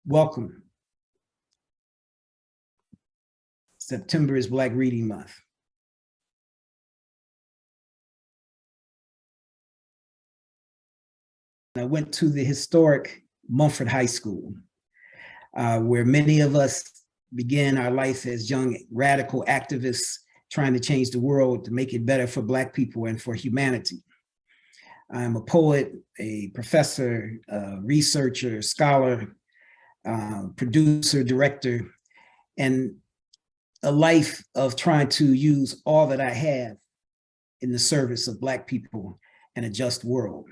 Welcome. September is Black Reading Month. I went to the historic Mumford High School, where many of us began our life as young radical activists trying to change the world to make it better for Black people and for humanity. I'm a poet, a professor, a researcher, scholar, producer, director, and a life of trying to use all that I have in the service of Black people and a just world.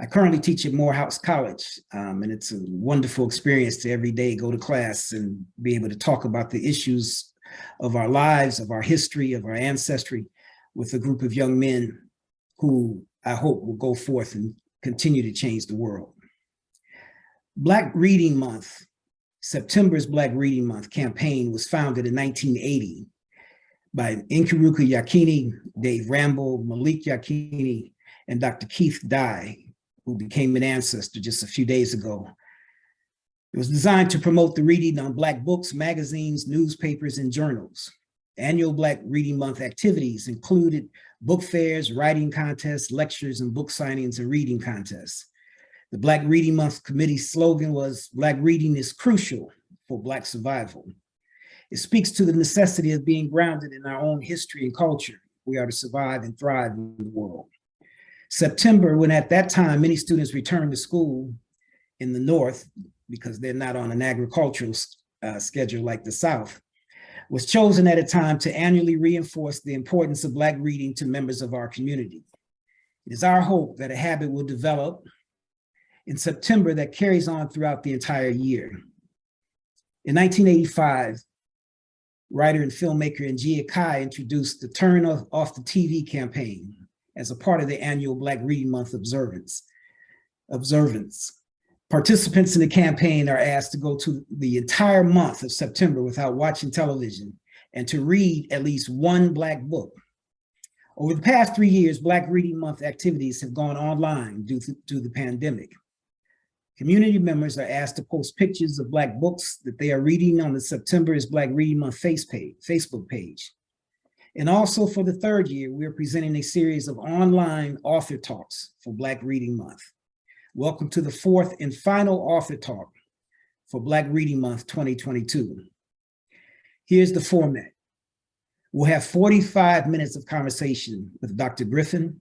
I currently teach at Morehouse College, and it's a wonderful experience to every day go to class and be able to talk about the issues of our lives, of our history, of our ancestry, with a group of young men who I hope will go forth and continue to change the world. Black Reading Month, September's Black Reading Month campaign was founded in 1980 by Nkiruka Yakini, Dave Rambo, Malik Yakini, and Dr. Keith Dye, who became an ancestor just a few days ago. It was designed to promote the reading on Black books, magazines, newspapers, and journals. Annual Black Reading Month activities included book fairs, writing contests, lectures, and book signings and reading contests. The Black Reading Month committee's slogan was, "Black reading is crucial for Black survival." It speaks to the necessity of being grounded in our own history and culture. We are to survive and thrive in the world. September, when at that time many students returned to school in the North, because they're not on an agricultural schedule like the South, was chosen at a time to annually reinforce the importance of Black reading to members of our community. It is our hope that a habit will develop in September that carries on throughout the entire year. In 1985, writer and filmmaker Njia Kai introduced the Turn Off the TV campaign as a part of the annual Black Reading Month observance. Participants in the campaign are asked to go to the entire month of September without watching television and to read at least one Black book. Over the past 3 years, Black Reading Month activities have gone online due to the pandemic. Community members are asked to post pictures of Black books that they are reading on the September is Black Reading Month Facebook page. And also for the third year, we are presenting a series of online author talks for Black Reading Month. Welcome to the fourth and final author talk for Black Reading Month 2022. Here's the format. We'll have 45 minutes of conversation with Dr. Griffin,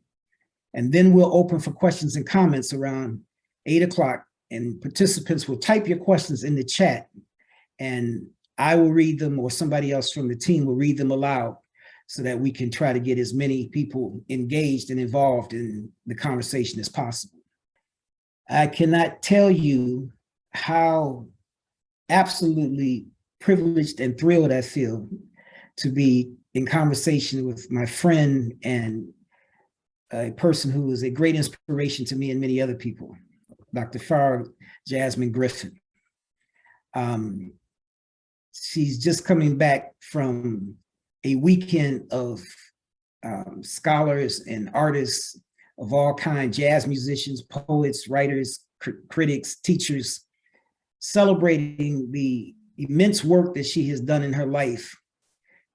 and then we'll open for questions and comments around 8 o'clock, and participants will type your questions in the chat, and I will read them, or somebody else from the team will read them aloud, so that we can try to get as many people engaged and involved in the conversation as possible. I cannot tell you how absolutely privileged and thrilled I feel to be in conversation with my friend and a person who is a great inspiration to me and many other people, Dr. Farah Jasmine Griffin. She's just coming back from a weekend of scholars and artists of all kinds, jazz musicians, poets, writers, critics, teachers, celebrating the immense work that she has done in her life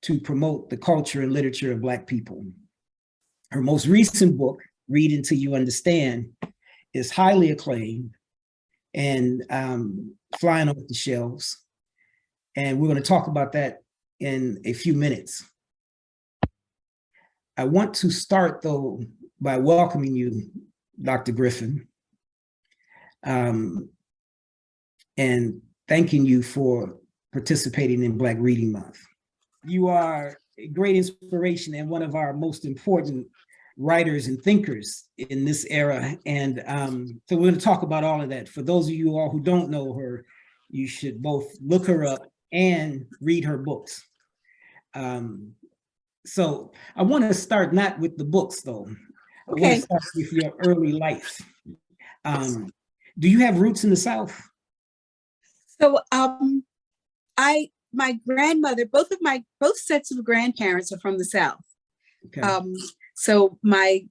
to promote the culture and literature of Black people. Her most recent book, Read Until You Understand, is highly acclaimed and flying off the shelves. And we're going to talk about that in a few minutes. I want to start, though, by welcoming you, Dr. Griffin, and thanking you for participating in Black Reading Month. You are a great inspiration and one of our most important writers and thinkers in this era. And so we're going to talk about all of that. For those of you all who don't know her, you should both look her up and read her books. So I want to start not with the books, though. I want to start with your early life. Do you have roots in the South? So my grandmother, both sets of grandparents are from the South. Okay. So my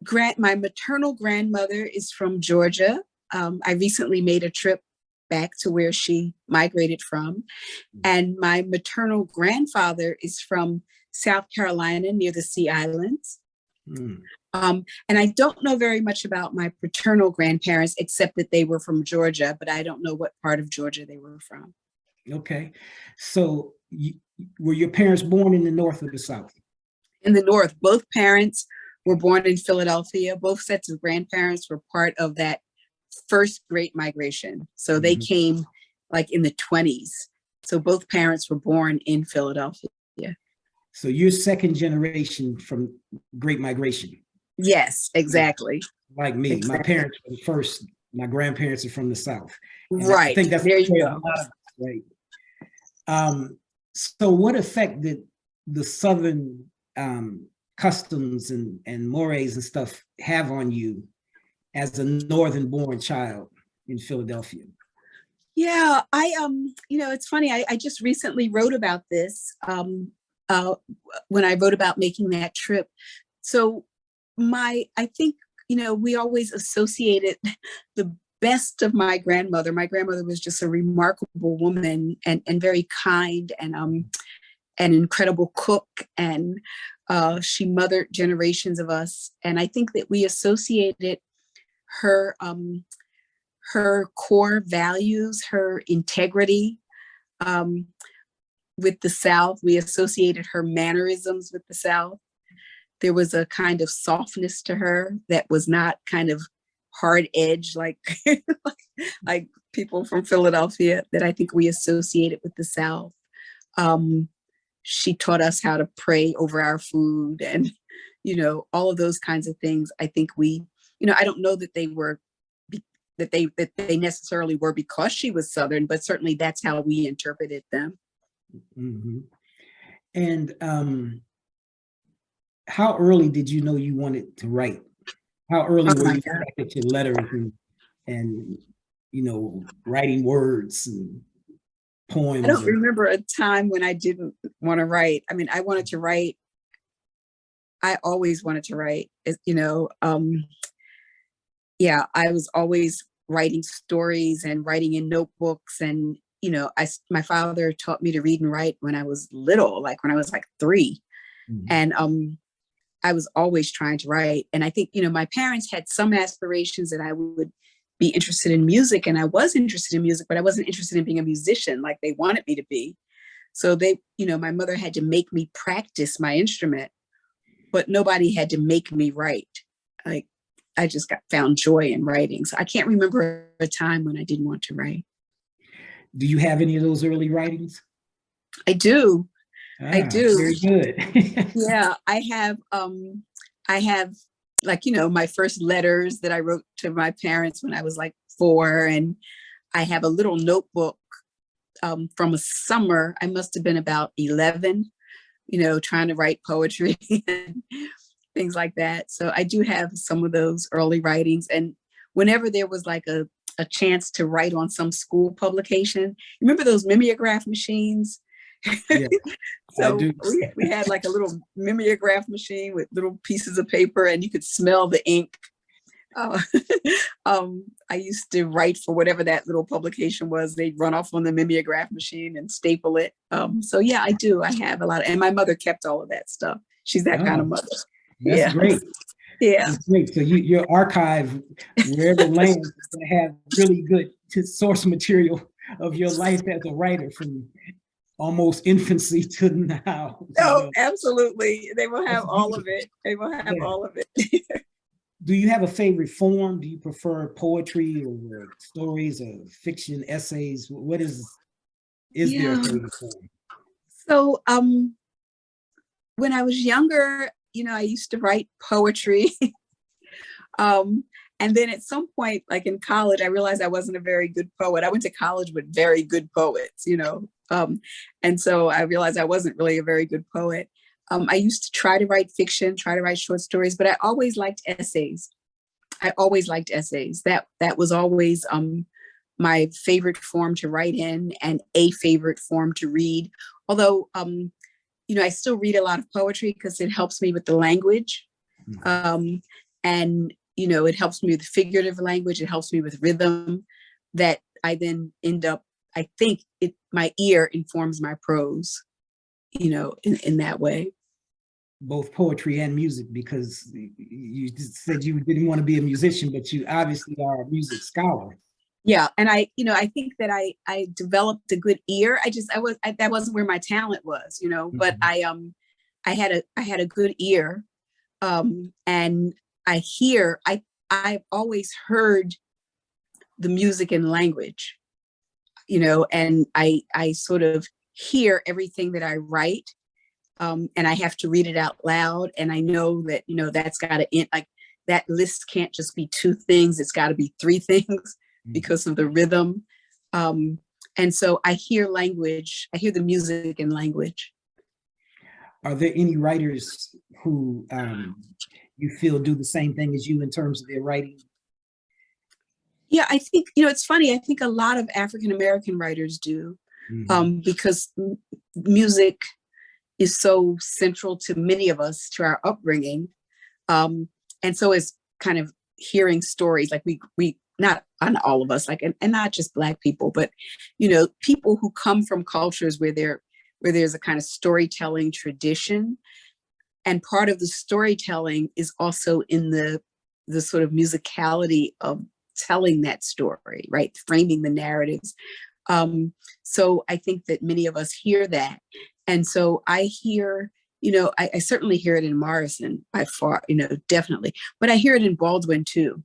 maternal grandmother is from Georgia. I recently made a trip back to where she migrated from. And my maternal grandfather is from South Carolina near the Sea Islands. And I don't know very much about my paternal grandparents, except that they were from Georgia, but I don't know what part of Georgia they were from. Okay. So were your parents born in the North or the South? In the North. Both parents were born in Philadelphia. Both sets of grandparents were part of that first Great Migration. So they came like in the 20s. So both parents were born in Philadelphia. So you're second generation from Great Migration. Yes, exactly. Like me. Exactly. My parents were the first. My grandparents are from the South. And right. I think that's there you go. Right. So what effect did the Southern customs and mores and stuff have on you as a Northern born child in Philadelphia? Yeah, it's funny. I just recently wrote about this when I wrote about making that trip. So I think, we always associated the best of my grandmother. My grandmother was just a remarkable woman and very kind and an incredible cook. And she mothered generations of us. And I think that we associated her core values, her integrity with the South. We associated her mannerisms with the South. There was a kind of softness to her that was not kind of hard edge like people from Philadelphia that I think we associated with the South. She taught us how to pray over our food and, all of those kinds of things. I think I don't know that they were that they necessarily were because she was Southern, but certainly that's how we interpreted them. Mm-hmm. And how early did you know you wanted to write? How early were you at your letters and writing words and poems? I don't remember a time when I didn't want to write. I mean, I wanted to write. I always wanted to write. I was always writing stories and writing in notebooks. And, my father taught me to read and write when I was little, like when I was like 3. Mm-hmm. And I was always trying to write. And I think, my parents had some aspirations that I would be interested in music. And I was interested in music, but I wasn't interested in being a musician like they wanted me to be. So my mother had to make me practice my instrument, but nobody had to make me write. Like, I just found joy in writing. So I can't remember a time when I didn't want to write. Do you have any of those early writings? I do. I do. Very good. Yeah, I have my first letters that I wrote to my parents when I was like 4. And I have a little notebook from a summer. I must have been about 11, trying to write poetry and things like that. So I do have some of those early writings. And whenever there was like a chance to write on some school publication, remember those mimeograph machines? Yeah, so we had like a little mimeograph machine with little pieces of paper and you could smell the ink. I used to write for whatever that little publication was. They'd run off on the mimeograph machine and staple it. So yeah, I do. I have a lot and my mother kept all of that stuff. She's that kind of mother. That's great. Yeah. That's great. So your archive, wherever it lands, is going to have really good source material of your life as a writer from almost infancy to now. Oh, absolutely. They will have all of it. They will have all of it. Do you have a favorite form? Do you prefer poetry or stories or fiction, essays? What is there a favorite form? So when I was younger, I used to write poetry. And then at some point, like in college, I realized I wasn't a very good poet. I went to college with very good poets, and so I realized I wasn't really a very good poet. I used to try to write fiction, try to write short stories, but I always liked essays. That was always my favorite form to write in and a favorite form to read. Although, I still read a lot of poetry because it helps me with the language. And, it helps me with figurative language. It helps me with rhythm that I then end up, I think my ear informs my prose, in that way. Both poetry and music, because you said you didn't want to be a musician, but you obviously are a music scholar. Yeah. And I think that I developed a good ear. That wasn't where my talent was, but I had a good ear. And I've always heard the music and language, and I sort of hear everything that I write. And I have to read it out loud. And I know that, that's got to end, like that list can't just be two things. It's got to be three things because of the rhythm. And so I hear language, I hear the music and language. Are there any writers who you feel do the same thing as you in terms of their writing? Yeah, I think, it's funny. I think a lot of African-American writers do, because music is so central to many of us, to our upbringing. And so is kind of hearing stories, like we not on all of us, like, and not just Black people, but, people who come from cultures where there's a kind of storytelling tradition. And part of the storytelling is also in the sort of musicality of telling that story, right? Framing the narratives. So I think that many of us hear that. And so I hear, I certainly hear it in Morrison by far, definitely, but I hear it in Baldwin too.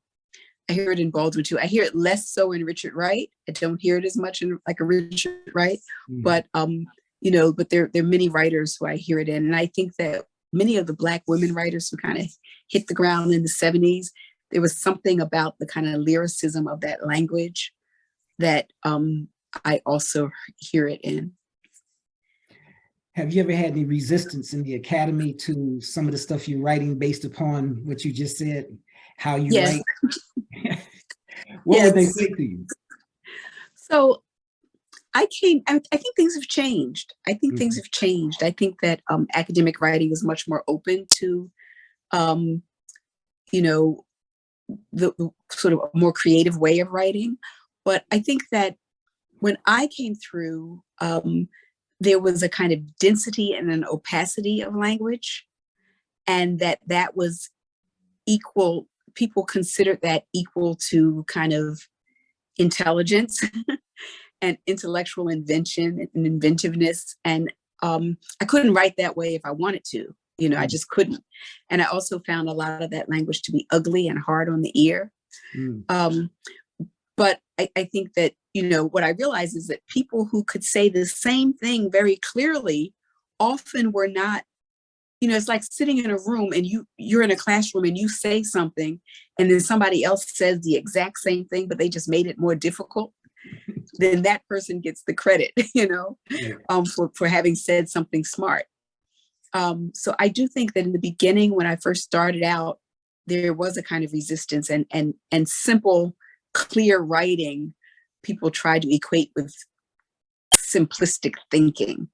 I hear it less so in Richard Wright. I don't hear it as much in like a Richard Wright, but, but there are many writers who I hear it in. And I think that many of the Black women writers who kind of hit the ground in the 70s, there was something about the kind of lyricism of that language that I also hear it in. Have you ever had any resistance in the academy to some of the stuff you're writing based upon what you just said, how you write? What would they say to you? So I think things have changed. I think that academic writing is much more open to, the sort of more creative way of writing. But I think that when I came through, there was a kind of density and an opacity of language, and that was equal. People considered that equal to kind of intelligence and intellectual invention and inventiveness. And I couldn't write that way if I wanted to, I just couldn't. And I also found a lot of that language to be ugly and hard on the ear. But I think that, what I realized is that people who could say the same thing very clearly often were not, it's like sitting in a room and you're in a classroom and you say something and then somebody else says the exact same thing, but they just made it more difficult. Then that person gets the credit, for having said something smart. So I do think that in the beginning, when I first started out, there was a kind of resistance and simple, clear writing people tried to equate with simplistic thinking.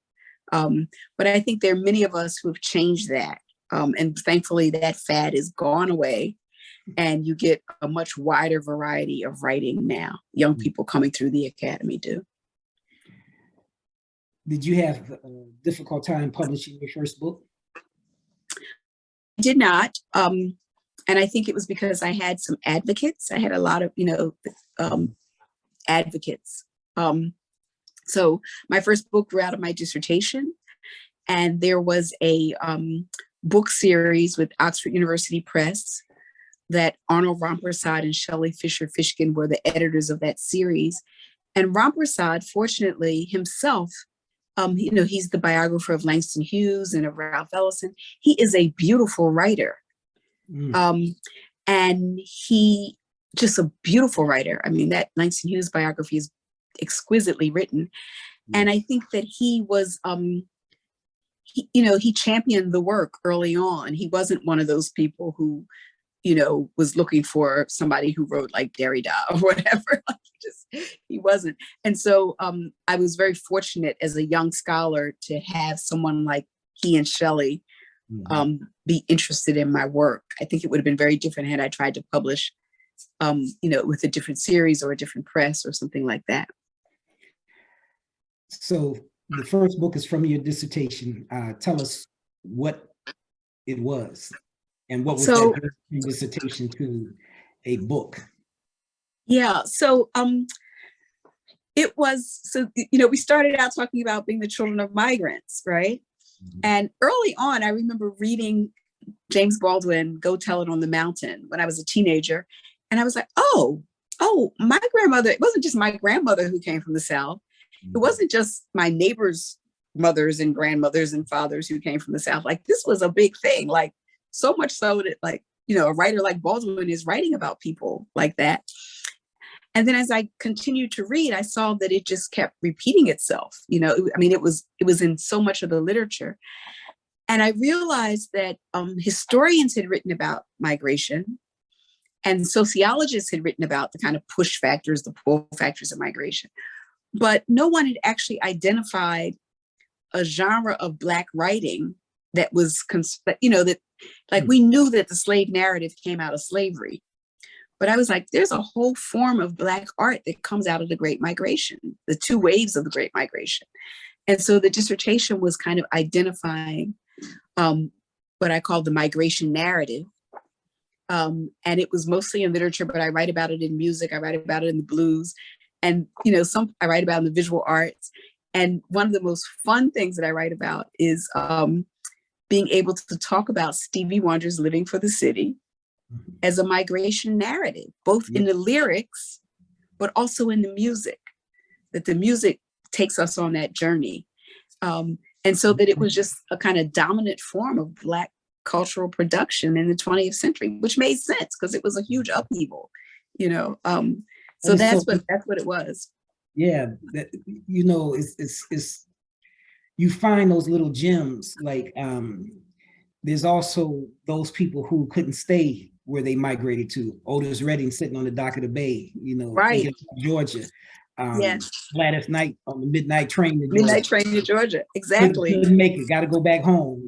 But I think there are many of us who have changed that. And thankfully that fad is gone away and you get a much wider variety of writing now. Young people coming through the academy do. Did you have a difficult time publishing your first book? I did not. And I think it was because I had some advocates. I had a lot of, advocates. So my first book grew out of my dissertation, and there was a book series with Oxford University Press that Arnold Rampersad and Shelley Fisher-Fishkin were the editors of that series. And Rampersad, fortunately, himself, he's the biographer of Langston Hughes and of Ralph Ellison. He is a beautiful writer. And he just a beautiful writer. I mean, that Langston Hughes biography is exquisitely written. And I think that he was, he championed the work early on. He wasn't one of those people who, was looking for somebody who wrote like Derrida or whatever. He wasn't. And so I was very fortunate as a young scholar to have someone like he and Shelley be interested in my work. I think it would have been very different had I tried to publish with a different series or a different press or something like that. So the first book is from your dissertation. Tell us what it was and what was that dissertation to a book? Yeah, so we started out talking about being the children of migrants, right? Mm-hmm. And early on, I remember reading James Baldwin, Go Tell It on the Mountain, when I was a teenager. And I was like, oh, my grandmother, it wasn't just my grandmother who came from the South. It wasn't just my neighbors' mothers and grandmothers and fathers who came from the South. Like, this was a big thing, like so much so that, like, a writer like Baldwin is writing about people like that. And then as I continued to read, I saw that it just kept repeating itself. It was in so much of the literature. And I realized that historians had written about migration and sociologists had written about the kind of push factors, the pull factors of migration. But no one had actually identified a genre of Black writing that was, we knew that the slave narrative came out of slavery. But I was like, there's a whole form of Black art that comes out of the Great Migration, the two waves of the Great Migration. And so the dissertation was kind of identifying what I call the migration narrative. And it was mostly in literature, but I write about it in music, I write about it in the blues, and I write about in the visual arts. And one of the most fun things that I write about is being able to talk about Stevie Wonder's Living for the City as a migration narrative, both in the lyrics, but also in the music, that the music takes us on that journey. And so that it was just a kind of dominant form of Black cultural production in the 20th century, which made sense because it was a huge upheaval, So that's what it was. Yeah, it's you find those little gems. Like there's also those people who couldn't stay where they migrated to. Otis Redding sitting on the dock of the bay, right, Georgia. Gladys Knight on the midnight train to Georgia. Midnight train to Georgia, exactly. Couldn't make it. Got to go back home.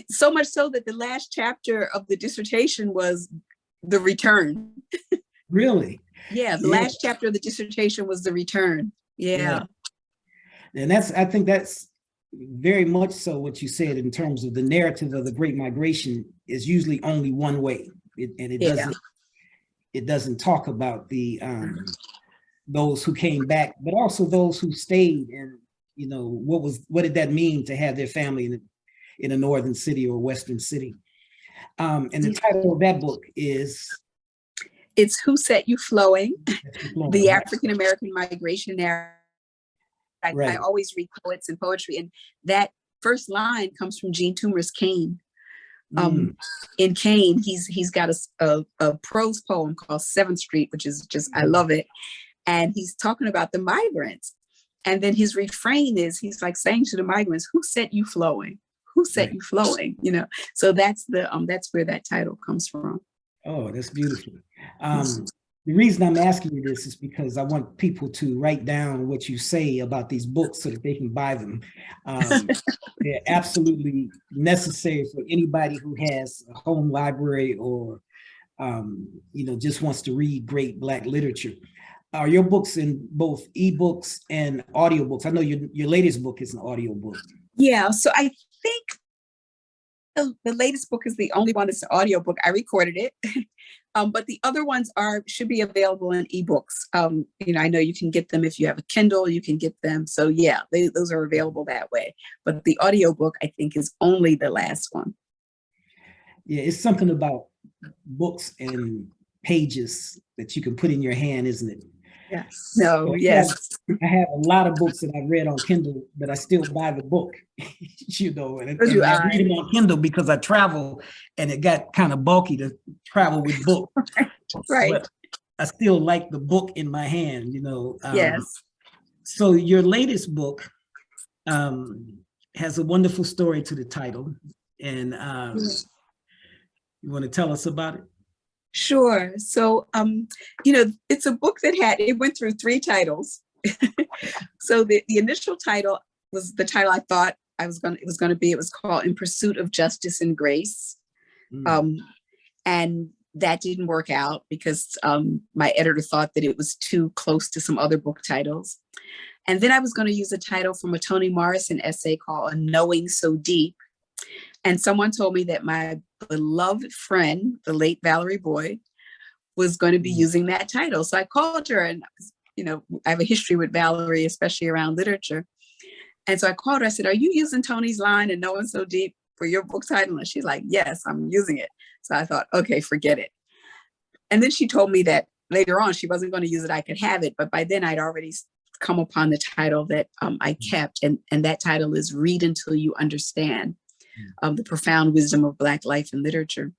So much so that the last chapter of the dissertation was the return. Really? Yeah, the last chapter of the dissertation was the return. Yeah. And I think that's very much so what you said in terms of the narrative of the Great Migration is usually only one way. It doesn't talk about the those who came back, but also those who stayed, and what did that mean to have their family in a northern city or western city. And the title of that book is? It's Who Set You Flowing? The African American Migration Narrative. I always read poets and poetry, and that first line comes from Jean Toomer's Cane. In Cane, he's got a prose poem called 7th Street, which is just, I love it. And he's talking about the migrants. And then his refrain is, he's like saying to the migrants, who set you flowing? Who set you flowing? So that's where that title comes from. Oh, that's beautiful. The reason I'm asking you this is because I want people to write down what you say about these books so that they can buy them. They're absolutely necessary for anybody who has a home library or, just wants to read great Black literature. Are your books in both ebooks and audiobooks? I know your latest book is an audiobook. Yeah, so I think the latest book is the only one that's an audiobook. I recorded it. But the other ones should be available in ebooks. I know you can get them if you have a Kindle, you can get them. So yeah, those are available that way. But the audiobook, I think, is only the last one. Yeah, it's something about books and pages that you can put in your hand, isn't it? Yes. No, yes. I have a lot of books that I read on Kindle, but I still buy the book, and I read them on Kindle because I travel and it got kind of bulky to travel with books. Right. But I still like the book in my hand, Yes. So your latest book has a wonderful story to the title. And you want to tell us about it? Sure. So, it's a book that it went through 3 titles. So the initial title was the title I thought it was going to be. It was called In Pursuit of Justice and Grace. And that didn't work out because my editor thought that it was too close to some other book titles. And then I was going to use a title from a Toni Morrison essay called A Knowing So Deep. And someone told me that my beloved friend, the late Valerie Boyd, was going to be using that title. So I called her, and, you know, I have a history with Valerie, especially around literature. And so I called her, I said, are you using Toni's line, A Knowing So Deep, for your book title? And she's like, yes, I'm using it. So I thought, okay, forget it. And then she told me that later on, she wasn't going to use it, I could have it. But by then I'd already come upon the title that I kept. And that title is Read Until You Understand, The Profound Wisdom of Black Life and Literature.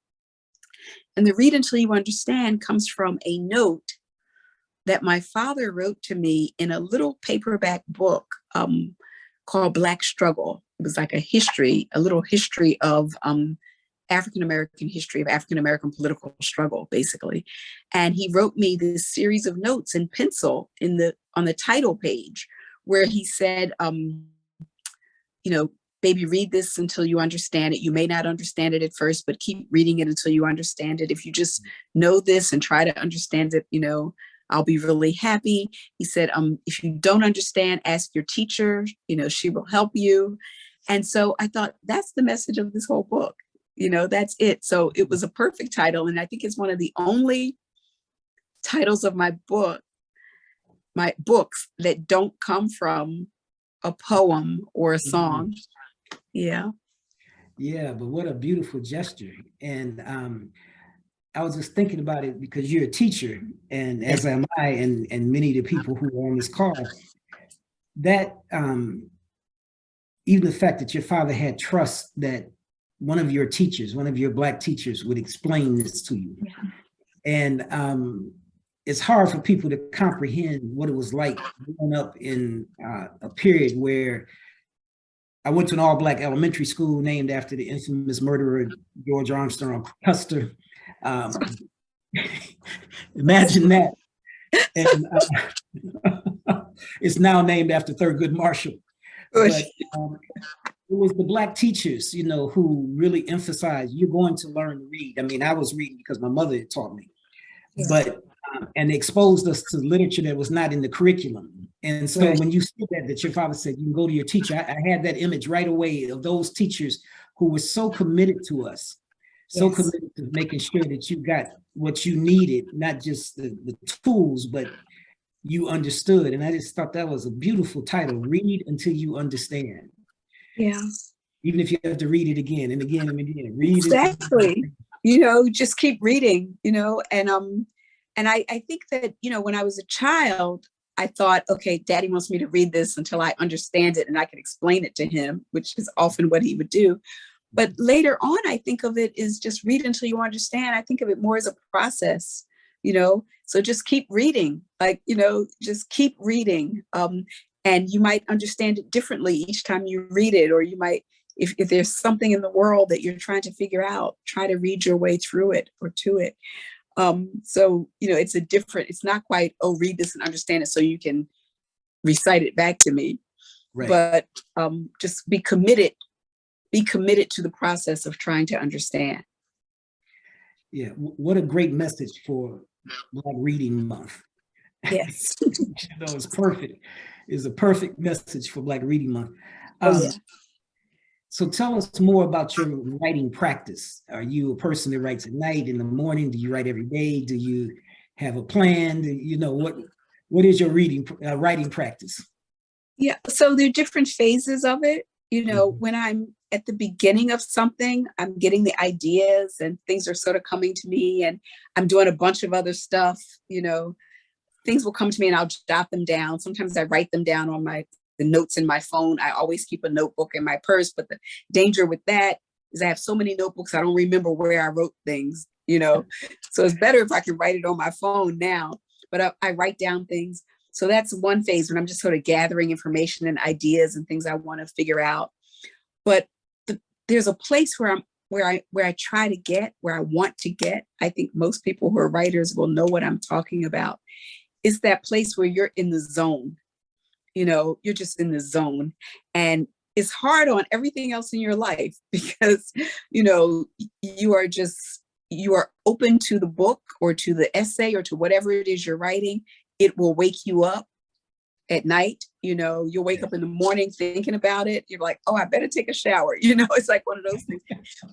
And the Read Until You Understand comes from a note that my father wrote to me in a little paperback book called Black Struggle. It was like a little history of African-American history of African-American political struggle, basically. And he wrote me this series of notes in pencil on the title page, where he said, you know, baby, read this until you understand it. You may not understand it at first, but keep reading it until you understand it. If you just know this and try to understand it, you know, I'll be really happy. He said, if you don't understand, ask your teacher, you know, she will help you. And so I thought, that's the message of this whole book. You know, that's it. So it was a perfect title. And I think it's one of the only titles of my books that don't come from a poem or a song. Yeah. Yeah, but what a beautiful gesture. And I was just thinking about it because you're a teacher, and as am I, and many of the people who are on this call, that even the fact that your father had trust that one of your teachers, one of your Black teachers, would explain this to you. Yeah. And it's hard for people to comprehend what it was like growing up in a period where I went to an all-Black elementary school named after the infamous murderer, George Armstrong Custer. Imagine that. And it's now named after Thurgood Marshall. But it was the Black teachers, you know, who really emphasized, you're going to learn to read. I mean, I was reading because my mother had taught me, but and they exposed us to literature that was not in the curriculum. And so when you said that your father said, you can go to your teacher, I had that image right away of those teachers who were so committed to us, so committed to making sure that you got what you needed, not just the tools, but you understood. And I just thought that was a beautiful title, Read Until You Understand. Yeah. Even if you have to read it again and again and again. Read exactly. You know, just keep reading, you know, and I think that, you know, when I was a child, I thought, okay, Daddy wants me to read this until I understand it and I can explain it to him, which is often what he would do. But later on, I think of it as just read until you understand. I think of it more as a process, you know, so just keep reading, like, you know, just keep reading. And you might understand it differently each time you read it, or you might, if there's something in the world that you're trying to figure out, try to read your way through it or to it. So, you know, it's not quite, oh, read this and understand it so you can recite it back to me, but just be committed to the process of trying to understand. Yeah, what a great message for Black Reading Month. Yes. You know, it's perfect. It's a perfect message for Black Reading Month. So tell us more about your writing practice. Are you a person that writes at night, in the morning? Do you write every day? Do you have a plan? You know, what is your writing practice? Yeah, so there are different phases of it. You know, when I'm at the beginning of something, I'm getting the ideas and things are sort of coming to me, and I'm doing a bunch of other stuff, you know, things will come to me and I'll jot them down. Sometimes I write them down on the notes in my phone. I always keep a notebook in my purse, but the danger with that is I have so many notebooks, I don't remember where I wrote things, you know? So it's better if I can write it on my phone now, but I write down things. So that's one phase when I'm just sort of gathering information and ideas and things I want to figure out. But there's a place where I try to get, where I want to get. I think most people who are writers will know what I'm talking about. It's that place where you're in the zone. You know, you're just in the zone, and it's hard on everything else in your life because, you know, you are just you are open to the book or to the essay or to whatever it is you're writing, it will wake you up at night. You'll wake up in the morning thinking about it. You're like, oh, I better take a shower. It's like one of those things.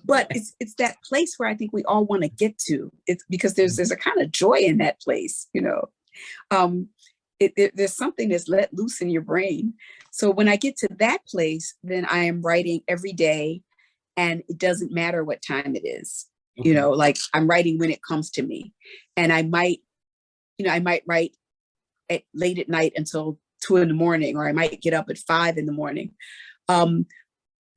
But it's that place where I think we all want to get to. It's because there's a kind of joy in that place. There's something that's let loose in your brain. So when I get to that place, then I am writing every day, and it doesn't matter what time it is. Okay. Like I'm writing when it comes to me, and I might write late at night until 2 a.m, or I might get up at 5 a.m.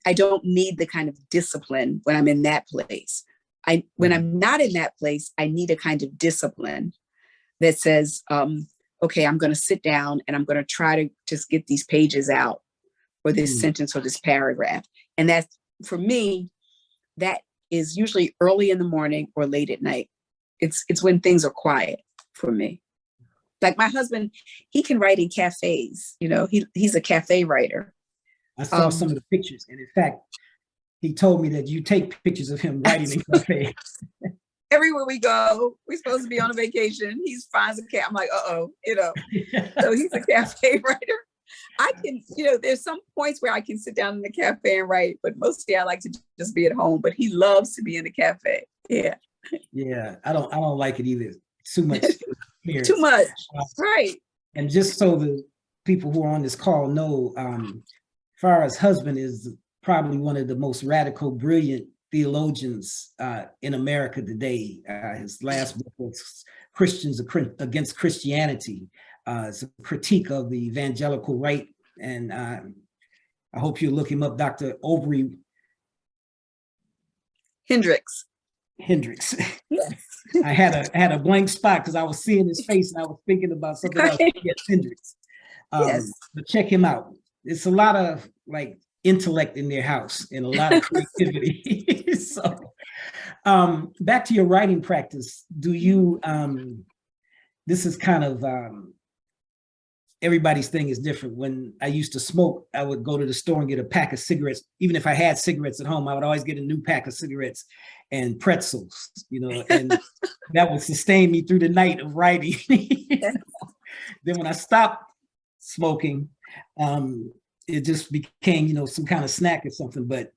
I don't need the kind of discipline when I'm in that place. When I'm not in that place, I need a kind of discipline that says, okay, I'm going to sit down and I'm going to try to just get these pages out, or this sentence or this paragraph. And that's, for me, that is usually early in the morning or late at night. It's when things are quiet for me. Like my husband, he can write in cafes. He's a cafe writer. I saw some of the pictures, and in fact, he told me that you take pictures of him writing in cafes. Everywhere we go, we're supposed to be on a vacation. He finds a cafe. I'm like, so he's a cafe writer. I can, there's some points where I can sit down in the cafe and write, but mostly I like to just be at home. But he loves to be in the cafe. Yeah. Yeah, I don't like it either. Too much. Too much, right? And just so the people who are on this call know, Farah's husband is probably one of the most radical, brilliant theologians in America today. His last book was Christians Against Christianity. It's a critique of the evangelical right. And I hope you look him up, Dr. Aubrey Hendricks. Yes. I had a blank spot because I was seeing his face and I was thinking about something else. Yes, Hendricks. Yes. But check him out. It's a lot of like intellect in their house and a lot of creativity. So back to your writing practice. Do you, this is kind of, everybody's thing is different. When I used to smoke, I would go to the store and get a pack of cigarettes. Even if I had cigarettes at home, I would always get a new pack of cigarettes and pretzels, and that would sustain me through the night of writing. Then when I stopped smoking, it just became, some kind of snack or something. But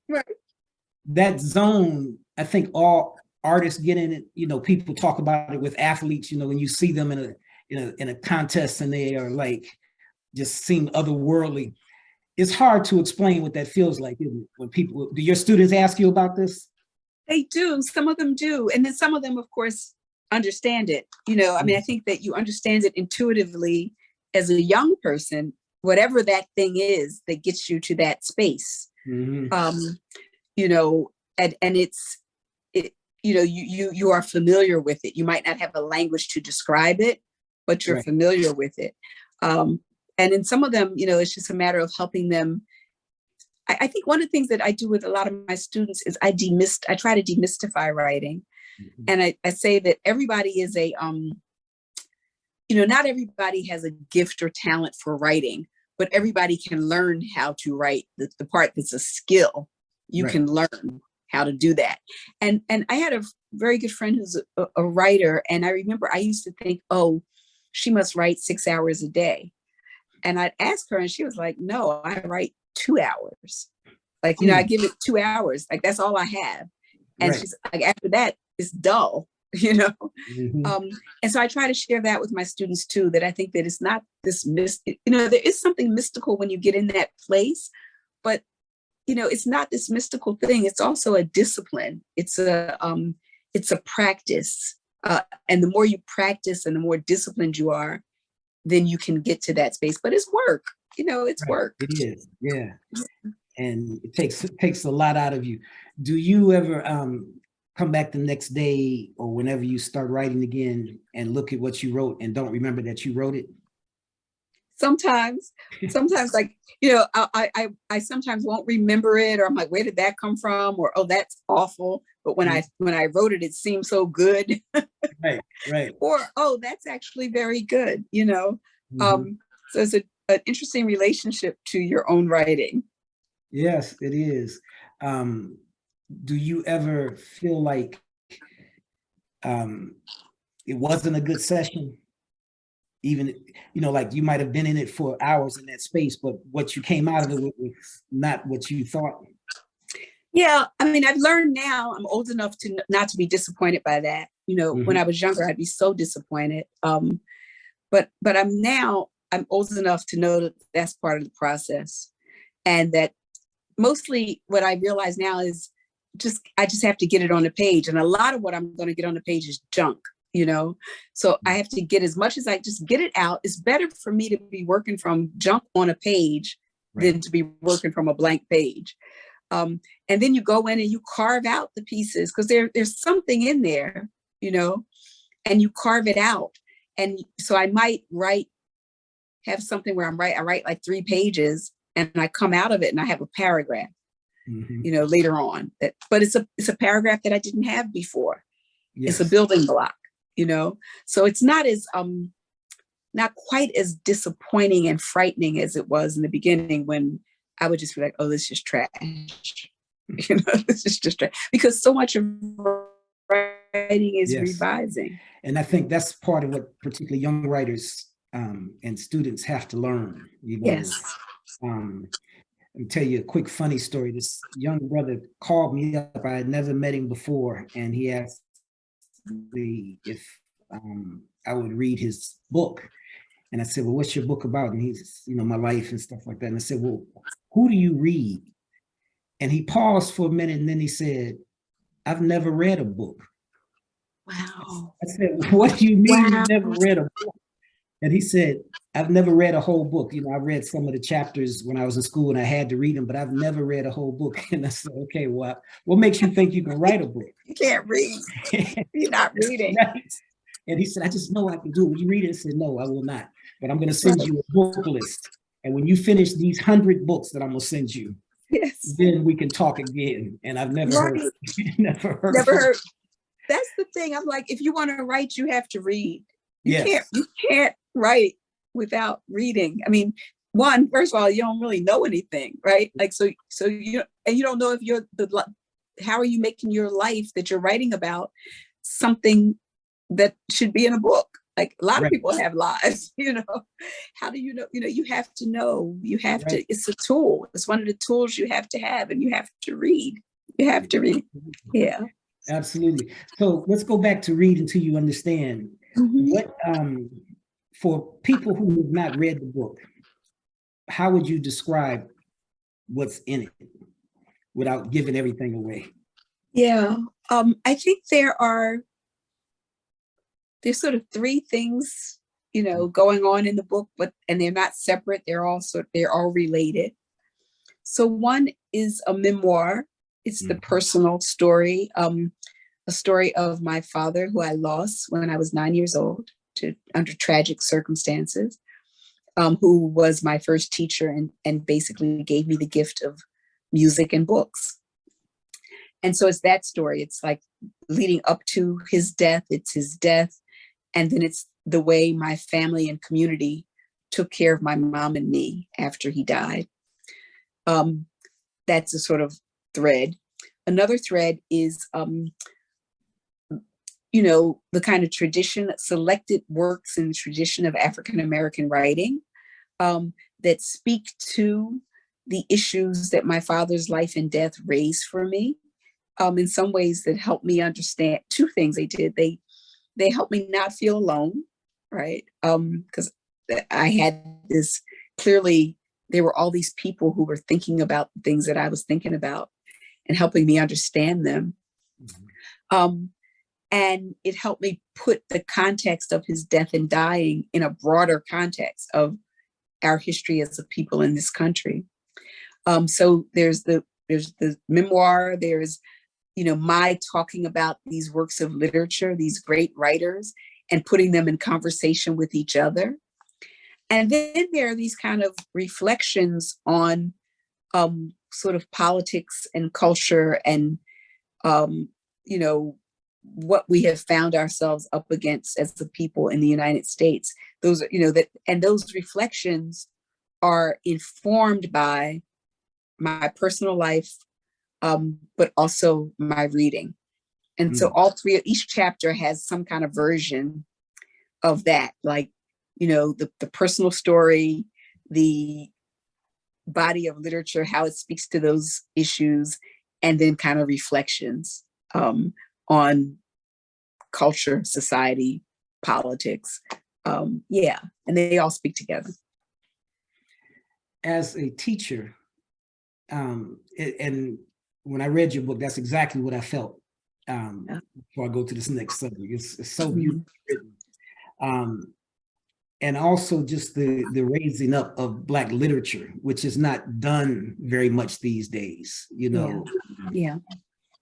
that zone, I think all artists get in it. People talk about it with athletes, when you see them in a contest and they are like, just seem otherworldly. It's hard to explain what that feels like, isn't it? When people, do your students ask you about this? They do. Some of them do. And then some of them, of course, understand it. I think that you understand it intuitively as a young person, whatever that thing is that gets you to that space. Mm-hmm. And you are familiar with it. You might not have a language to describe it, but you're familiar with it. And in some of them, it's just a matter of helping them. I think one of the things that I do with a lot of my students is I try to demystify writing. Mm-hmm. And I say that everybody is not everybody has a gift or talent for writing, but everybody can learn how to write. The part that's a skill, you can learn how to do that. And I had a very good friend who's a writer. And I remember I used to think, oh, she must write 6 hours a day. And I'd ask her and she was like, no, I write 2 hours. Like, I give it 2 hours. Like, that's all I have. And she's like, after that, it's dull, Mm-hmm. And so I try to share that with my students too, that I think that it's not this there is something mystical when you get in that place, but it's not this mystical thing. It's also a discipline. It's a practice. And the more you practice and the more disciplined you are, then you can get to that space. But it's work. It's work. It is. Yeah. And it takes a lot out of you. Do you ever come back the next day or whenever you start writing again and look at what you wrote and don't remember that you wrote it? Sometimes like, I sometimes won't remember it, or I'm like, where did that come from? Or, oh, that's awful. But when I wrote it, it seemed so good. Right. Or, oh, that's actually very good. Mm-hmm. So it's an interesting relationship to your own writing. Yes, it is. Do you ever feel like It wasn't a good session. Even, like you might have been in it for hours in that space, but what you came out of it with was not what you thought. Yeah, I mean, I've learned now, I'm old enough to not to be disappointed by that. When I was younger, I'd be so disappointed. But I'm old enough to know that that's part of the process. And that mostly what I realize now is I just have to get it on the page. And a lot of what I'm going to get on the page is junk, So I have to get as much as I just get it out. It's better for me to be working from junk on a page than to be working from a blank page. And then you go in and you carve out the pieces because there's something in there, and you carve it out. And so I might have something where I write like 3 pages and I come out of it and I have a paragraph, later on. But it's a paragraph that I didn't have before. Yes. It's a building block, So it's not quite as disappointing and frightening as it was in the beginning when I would just be like, oh, this is trash. This is just trash. Because so much of writing is revising. And I think that's part of what particularly young writers and students have to learn. Yes. I'll tell you a quick funny story. This young brother called me up. I had never met him before. And he asked me if I would read his book. And I said, well, what's your book about? And he's, my life and stuff like that. And I said, well, who do you read? And he paused for a minute and then he said, I've never read a book. Wow. I said, what do you mean you've never read a book? And he said, I've never read a whole book. I read some of the chapters when I was in school and I had to read them, but I've never read a whole book. And I said, okay, well, what makes you think you can write a book? You can't read. You're not reading. Right. And he said, I just know I can do it. Will you read it? I said, no, I will not. But I'm going to send you a book list. And when you finish these 100 books that I'm going to send you, then we can talk again. And I've never heard. Never heard. That's the thing. I'm like, if you want to write, you have to read. You can't write without reading. I mean, first of all, you don't really know anything, right? Like, so you don't know if how are you making your life that you're writing about something that should be in a book? Like a lot of people have lives, how do you know, you have to know, it's a tool. It's one of the tools you have to have, and you have to read. You have to read. Yeah. Absolutely. So let's go back to read until you understand. What, for people who have not read the book, how would you describe what's in it without giving everything away? Yeah. I think there's sort of 3 things, going on in the book, and they're not separate. They're all related. So one is a memoir. It's the personal story, a story of my father, who I lost when I was 9 years old under tragic circumstances, who was my first teacher and basically gave me the gift of music and books. And so it's that story. It's like leading up to his death. It's his death. And then it's the way my family and community took care of my mom and me after he died. That's a sort of thread. Another thread is, the kind of tradition, selected works in the tradition of African-American writing that speak to the issues that my father's life and death raised for me. In some ways that helped me understand 2 things they did. They helped me not feel alone, right? Because I had this, clearly there were all these people who were thinking about things that I was thinking about and helping me understand them. And it helped me put the context of his death and dying in a broader context of our history as a people in this country. So there's the memoir, there's, my talking about these works of literature, these great writers, and putting them in conversation with each other. And then there are these kind of reflections on sort of politics and culture and, what we have found ourselves up against as the people in the United States. Those are, and those reflections are informed by my personal life, but also my reading. And so each chapter has some kind of version of that, like, the personal story, the body of literature, how it speaks to those issues, and then kind of reflections on culture, society, politics. And they all speak together. As a teacher, and when I read your book, that's exactly what I felt. Before I go to this next subject, it's so beautifully written. And also just the raising up of Black literature, which is not done very much these days,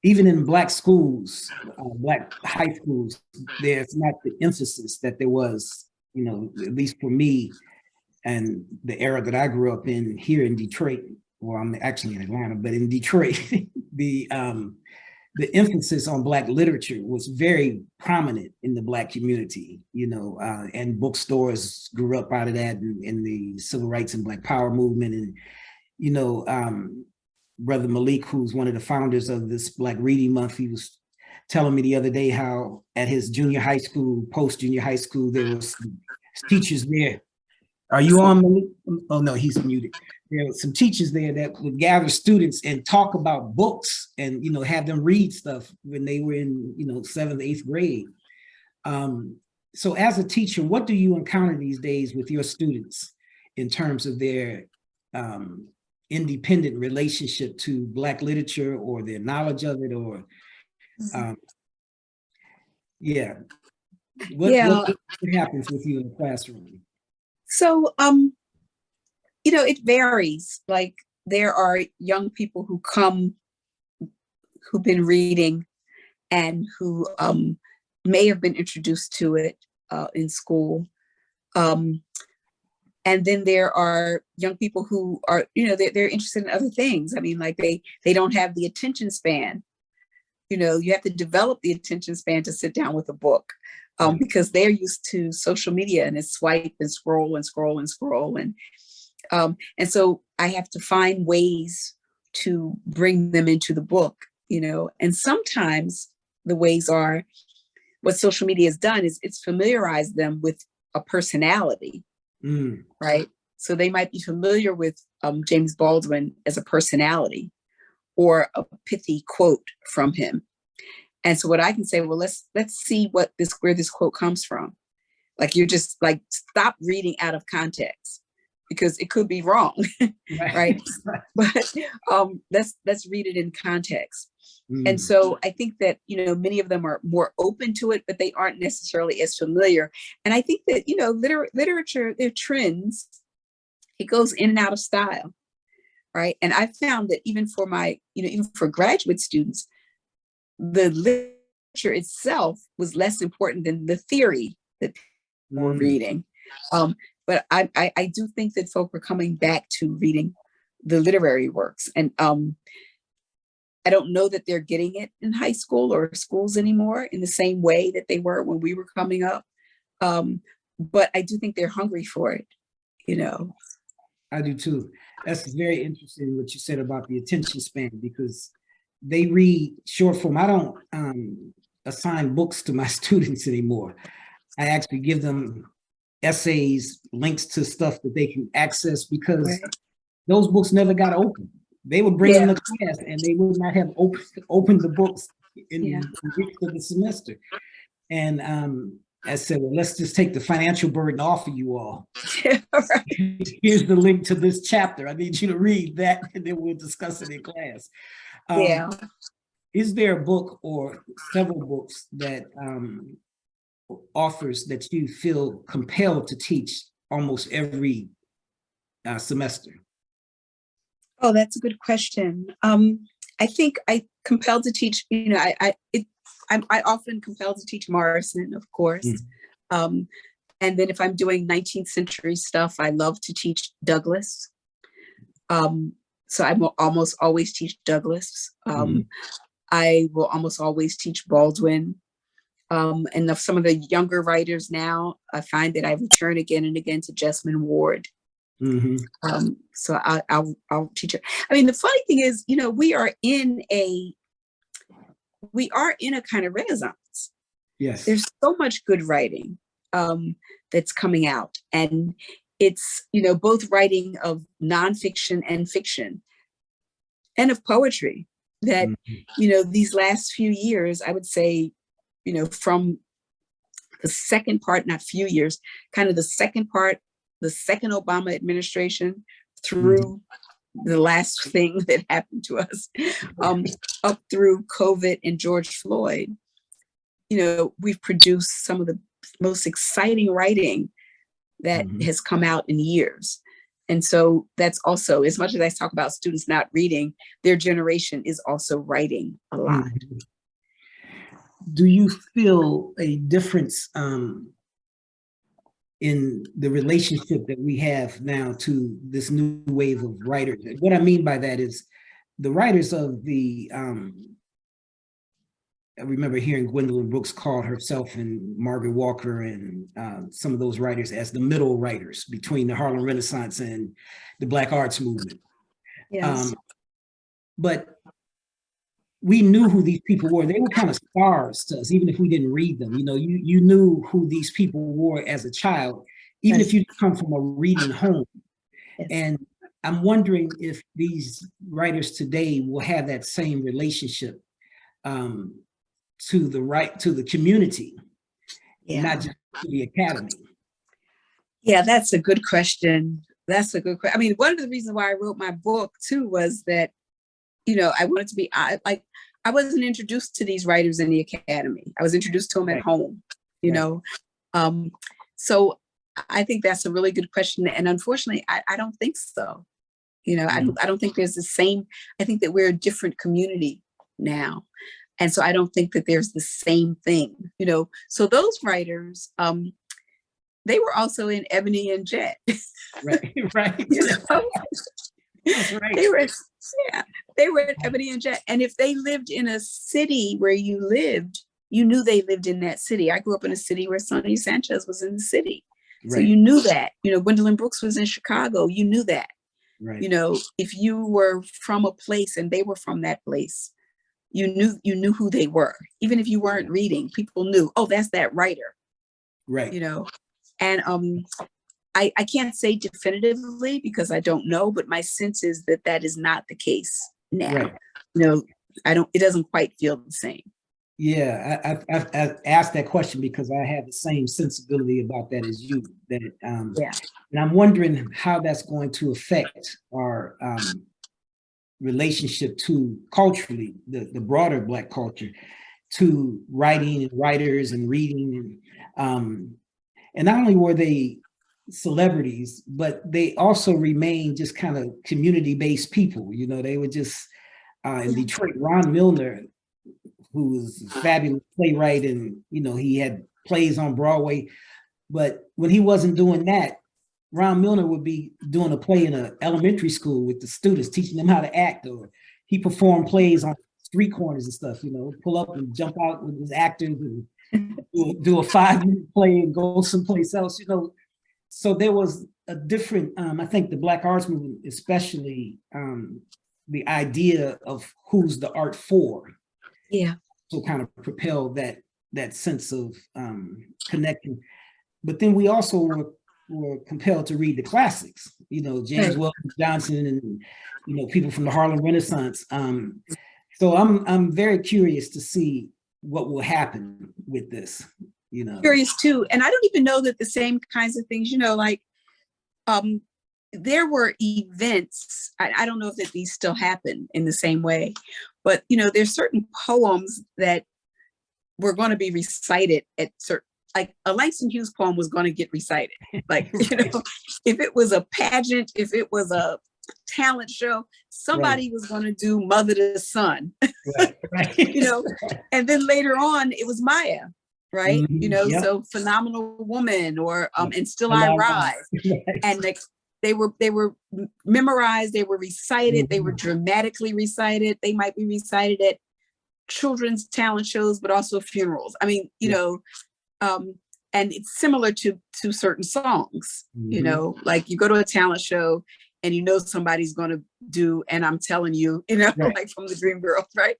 Even in Black schools, Black high schools, there's not the emphasis that there was, at least for me and the era that I grew up in here in Detroit. Well, I'm actually in Atlanta, but in Detroit, the emphasis on Black literature was very prominent in the Black community, and bookstores grew up out of that in the civil rights and Black power movement. And, Brother Malik, who's one of the founders of this Black Reading Month, he was telling me the other day how at his junior high school, post-junior high school, there was some teachers there. Are you on, Malik? Oh, no, he's muted. There were some teachers there that would gather students and talk about books and, have them read stuff when they were in, 7th, 8th grade. So as a teacher, what do you encounter these days with your students in terms of their independent relationship to Black literature or their knowledge of it, or, what happens with you in the classroom? So, it varies. Like, there are young people who come who've been reading and who may have been introduced to it in school. And then there are young people who are, they're interested in other things. I mean, like they don't have the attention span. You have to develop the attention span to sit down with a book because they're used to social media and it's swipe and scroll and scroll and scroll. And so I have to find ways to bring them into the book, and sometimes the ways are what social media has done is it's familiarized them with a personality. Right. So they might be familiar with James Baldwin as a personality or a pithy quote from him. And so what I can say, well, let's see where this quote comes from. Like, you're just like, stop reading out of context because it could be wrong. Right. But let's read it in context. And so I think that, many of them are more open to it, but they aren't necessarily as familiar. And I think that, literature, their trends, it goes in and out of style. Right. And I found that even for even for graduate students, the literature itself was less important than the theory that people were reading. But I do think that folk are coming back to reading the literary works. And I don't know that they're getting it in high school or schools anymore in the same way that they were when we were coming up. But I do think they're hungry for it, I do too. That's very interesting what you said about the attention span, because they read short form. I don't assign books to my students anymore. I actually give them essays, links to stuff that they can access, because those books never got open. They would bring them to class and they would not have opened the books in the weeks of the semester. And I said, well, let's just take the financial burden off of you all. Here's the link to this chapter. I need you to read that, and then we'll discuss it in class. Is there a book or several books that authors that you feel compelled to teach almost every semester? Oh, that's a good question. I think I compelled to teach, I'm often compelled to teach Morrison, of course. And then if I'm doing 19th century stuff, I love to teach Douglass. So I will almost always teach Douglass. I will almost always teach Baldwin. And some of the younger writers now, I find that I return again and again to Jesmyn Ward. So I'll teach her. I mean, the funny thing is, we are in a we are in a kind of renaissance. Yes. There's so much good writing that's coming out. And it's, both writing of nonfiction and fiction and of poetry that, these last few years, I would say, from the second part, not few years, kind of the second part, the second Obama administration through the last thing that happened to us, up through COVID and George Floyd, we've produced some of the most exciting writing that has come out in years. And so that's also, as much as I talk about students not reading, their generation is also writing a lot. Do you feel a difference in the relationship that we have now to this new wave of writers? What I mean by that is the writers of the, I remember hearing Gwendolyn Brooks call herself and Margaret Walker and some of those writers as the middle writers between the Harlem Renaissance and the Black Arts movement. Yes. But we knew who these people were. They were kind of stars to us, even if we didn't read them. You knew who these people were as a child, even if you come from a reading home. Yes. And I'm wondering if these writers today will have that same relationship to the community, not just to the academy. Yeah, that's a good question. That's a good question. I mean, one of the reasons why I wrote my book too was that, I wanted to be I wasn't introduced to these writers in the academy. I was introduced to them at home, So I think that's a really good question. And unfortunately, I don't think so. I don't think there's the same, I think that we're a different community now. And so I don't think that there's the same thing, So those writers, they were also in Ebony and Jet. Right. That's right. They were in Ebony and Jet. And if they lived in a city where you lived, you knew they lived in that city. I grew up in a city where Sonny Sanchez was in the city. Right. So you knew that. Gwendolyn Brooks was in Chicago. You knew that. Right. If you were from a place and they were from that place, you knew who they were. Even if you weren't reading, people knew, oh, that's that writer. Right. And I can't say definitively because I don't know, but my sense is that is not the case now. Right. It doesn't quite feel the same. Yeah, I've asked that question because I have the same sensibility about that as you. And I'm wondering how that's going to affect our relationship to culturally, the broader Black culture, to writing and writers and reading. And not only were they celebrities, but they also remain just kind of community-based people. They were just in Detroit, Ron Milner, who was a fabulous playwright, and he had plays on Broadway. But when he wasn't doing that, Ron Milner would be doing a play in an elementary school with the students, teaching them how to act, or he performed plays on street corners and stuff, pull up and jump out with his actors and do a 5-minute play and go someplace else, So there was a different, I think the Black arts movement, especially the idea of who's the art for. Yeah. So kind of propel that sense of connection. But then we also were compelled to read the classics, James Weldon Johnson and, people from the Harlem Renaissance. So I'm very curious to see what will happen with this. Curious too. And I don't even know that the same kinds of things, there were events. I don't know if that these still happen in the same way, but there's certain poems that were going to be recited at certain, like a Langston Hughes poem was going to get recited. Like, if it was a pageant, if it was a talent show, somebody was going to do Mother to Son, and then later on it was Maya. Right. So Phenomenal Woman or And Still I Rise. And they were memorized, they were recited, they were dramatically recited. They might be recited at children's talent shows, but also funerals. I mean, and it's similar to certain songs, like you go to a talent show and you know somebody's going to do, and I'm telling you, you know, Right. like from the Dream Girls, right?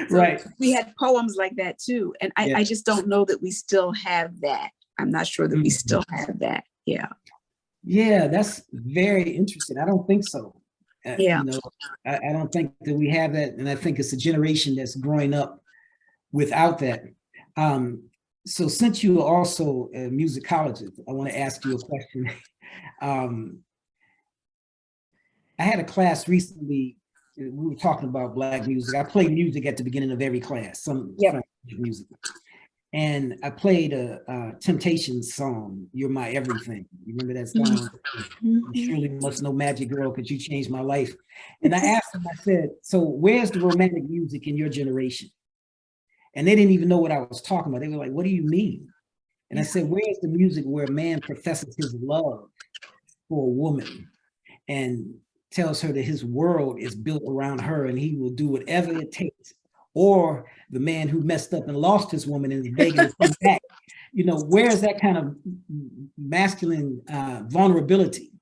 So Right. we had poems like that too. And I just don't know that we still have that. I'm not sure that we still have that. Yeah. Yeah, that's very interesting. I don't think so. Yeah. You know, I don't think that we have that. And I think it's a generation that's growing up without that. So since you are also a musicologist, I want to ask you a question. I had a class recently, we were talking about Black music. I play music at the beginning of every class, some music. And I played a Temptations song, You're My Everything. You remember that song? You surely must know Magic Girl because you changed my life. And I asked them, I said, so where's the romantic music in your generation? And they didn't even know what I was talking about. They were like, what do you mean? And I said, where's the music where a man professes his love for a woman and tells her that his world is built around her and he will do whatever it takes? Or the man who messed up and lost his woman and is begging to come back. You know, where's that kind of masculine vulnerability?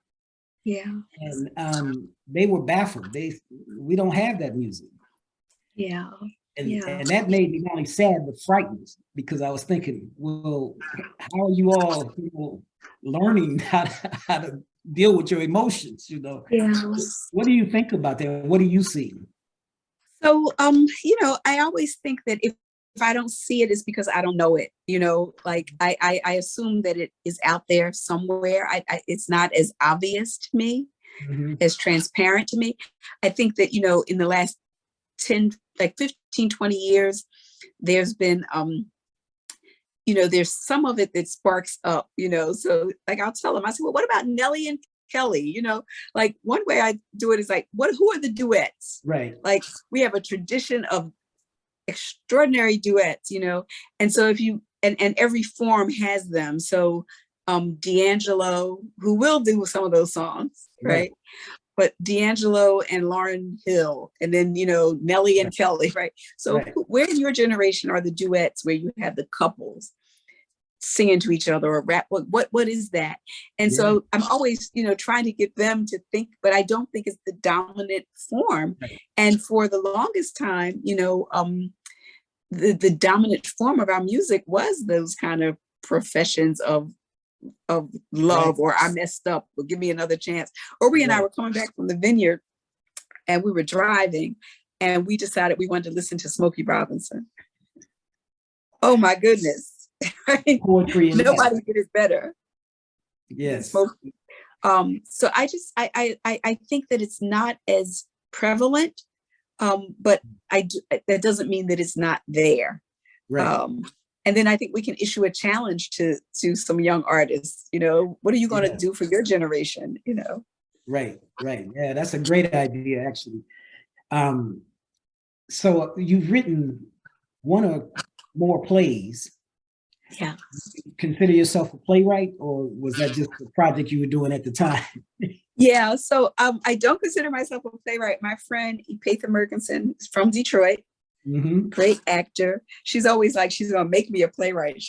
Yeah. And they were baffled. We don't have that music. Yeah. And that made me not only sad but frightened, because I was thinking, well, how are you all, you know, learning how to deal with your emotions? You know, what do you think about that? What do you see? So, you know, I always think that if I don't see it, it's because I don't know it. You know, like I assume that it is out there somewhere. It's not as obvious to me, as transparent to me. I think that, you know, in the last 15, 20 years, there's been, you know, there's some of it that sparks up, you know, so like I'll tell them, I say, well, what about Nelly and Kelly? You know, like one way I do it is like, who are the duets? Right. Like we have a tradition of extraordinary duets, you know, and so if you, and every form has them. So D'Angelo, who will do some of those songs, right? But D'Angelo and Lauryn Hill, and then, you know, Nelly and Kelly, right? So where in your generation are the duets where you have the couples singing to each other or rap? What is that? And so I'm always, you know, trying to get them to think, but I don't think it's the dominant form. And for the longest time, you know, the dominant form of our music was those kind of professions of love, or I messed up, or give me another chance. Aubrey and I were coming back from the vineyard and we were driving and we decided we wanted to listen to Smokey Robinson. Oh my goodness. Poetry. Nobody did it better. Yes. Smokey. So I think that it's not as prevalent, but that doesn't mean that it's not there. Right. And then I think we can issue a challenge to some young artists, you know, what are you going to do for your generation, you know? Right. Yeah, that's a great idea, actually. So you've written one or more plays. Yeah. Consider yourself a playwright, or was that just a project you were doing at the time? Yeah, so I don't consider myself a playwright. My friend Epatha Merkinson is from Detroit. Great actor. She's always like, she's gonna make me a playwright.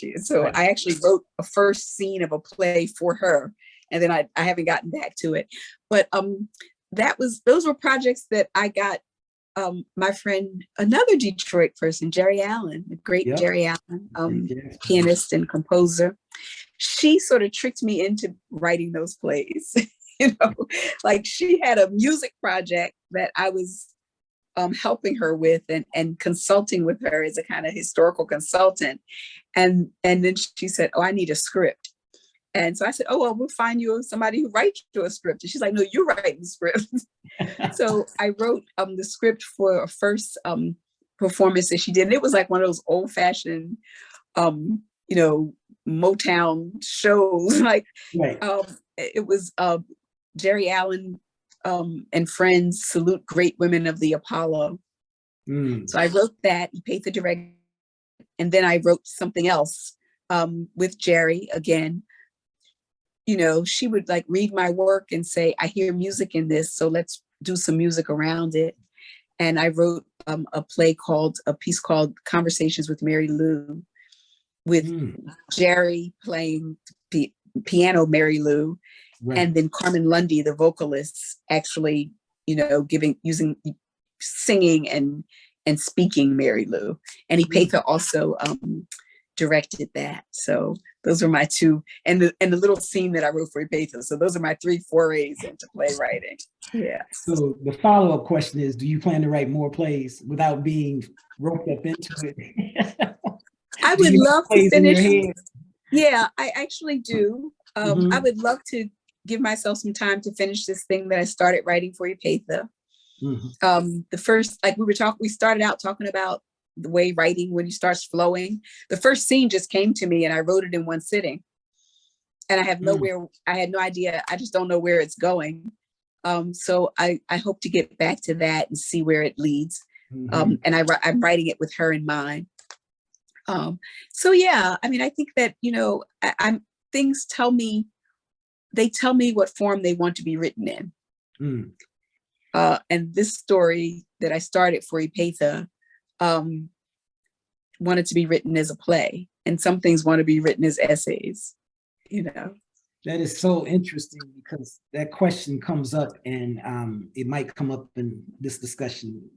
I actually wrote a first scene of a play for her, and then I haven't gotten back to it. But those were projects that I got my friend, another Detroit person, Jerry Allen, the great Jerry Allen, pianist and composer. She sort of tricked me into writing those plays. You know, like she had a music project that I was helping her with and consulting with her as a kind of historical consultant. And then she said, oh, I need a script. And so I said, oh, well, we'll find you somebody who writes you a script. And she's like, no, you're writing the script. So I wrote the script for a first performance that she did. And it was like one of those old fashioned, you know, Motown shows. Like it was Jerry Allen and Friends Salute Great Women of the Apollo. So I wrote that, Epatha directed, and then I wrote something else with Jerry again. You know, she would like read my work and say, I hear music in this, so let's do some music around it. And I wrote a piece called Conversations with Mary Lou, with Jerry playing piano Mary Lou, Right. And then Carmen Lundy, the vocalist, actually, singing and speaking Mary Lou. And Ipetha also directed that. So those are my two, and the little scene that I wrote for Ipetha. So those are my 3 forays into playwriting. Yeah. So the follow-up question is, do you plan to write more plays without being roped up into it? I would love to finish. Yeah, I actually do. I would love to give myself some time to finish this thing that I started writing for Ipetha. The first, like we started out talking about the way writing, when you starts flowing, the first scene just came to me and I wrote it in one sitting. And I had no idea. I just don't know where it's going. So I hope to get back to that and see where it leads. And I'm writing it with her in mind. So yeah, I mean, I think that, things tell me what form they want to be written in. And this story that I started for Ipetha wanted to be written as a play, and some things want to be written as essays, That is so interesting, because that question comes up, and it might come up in this discussion.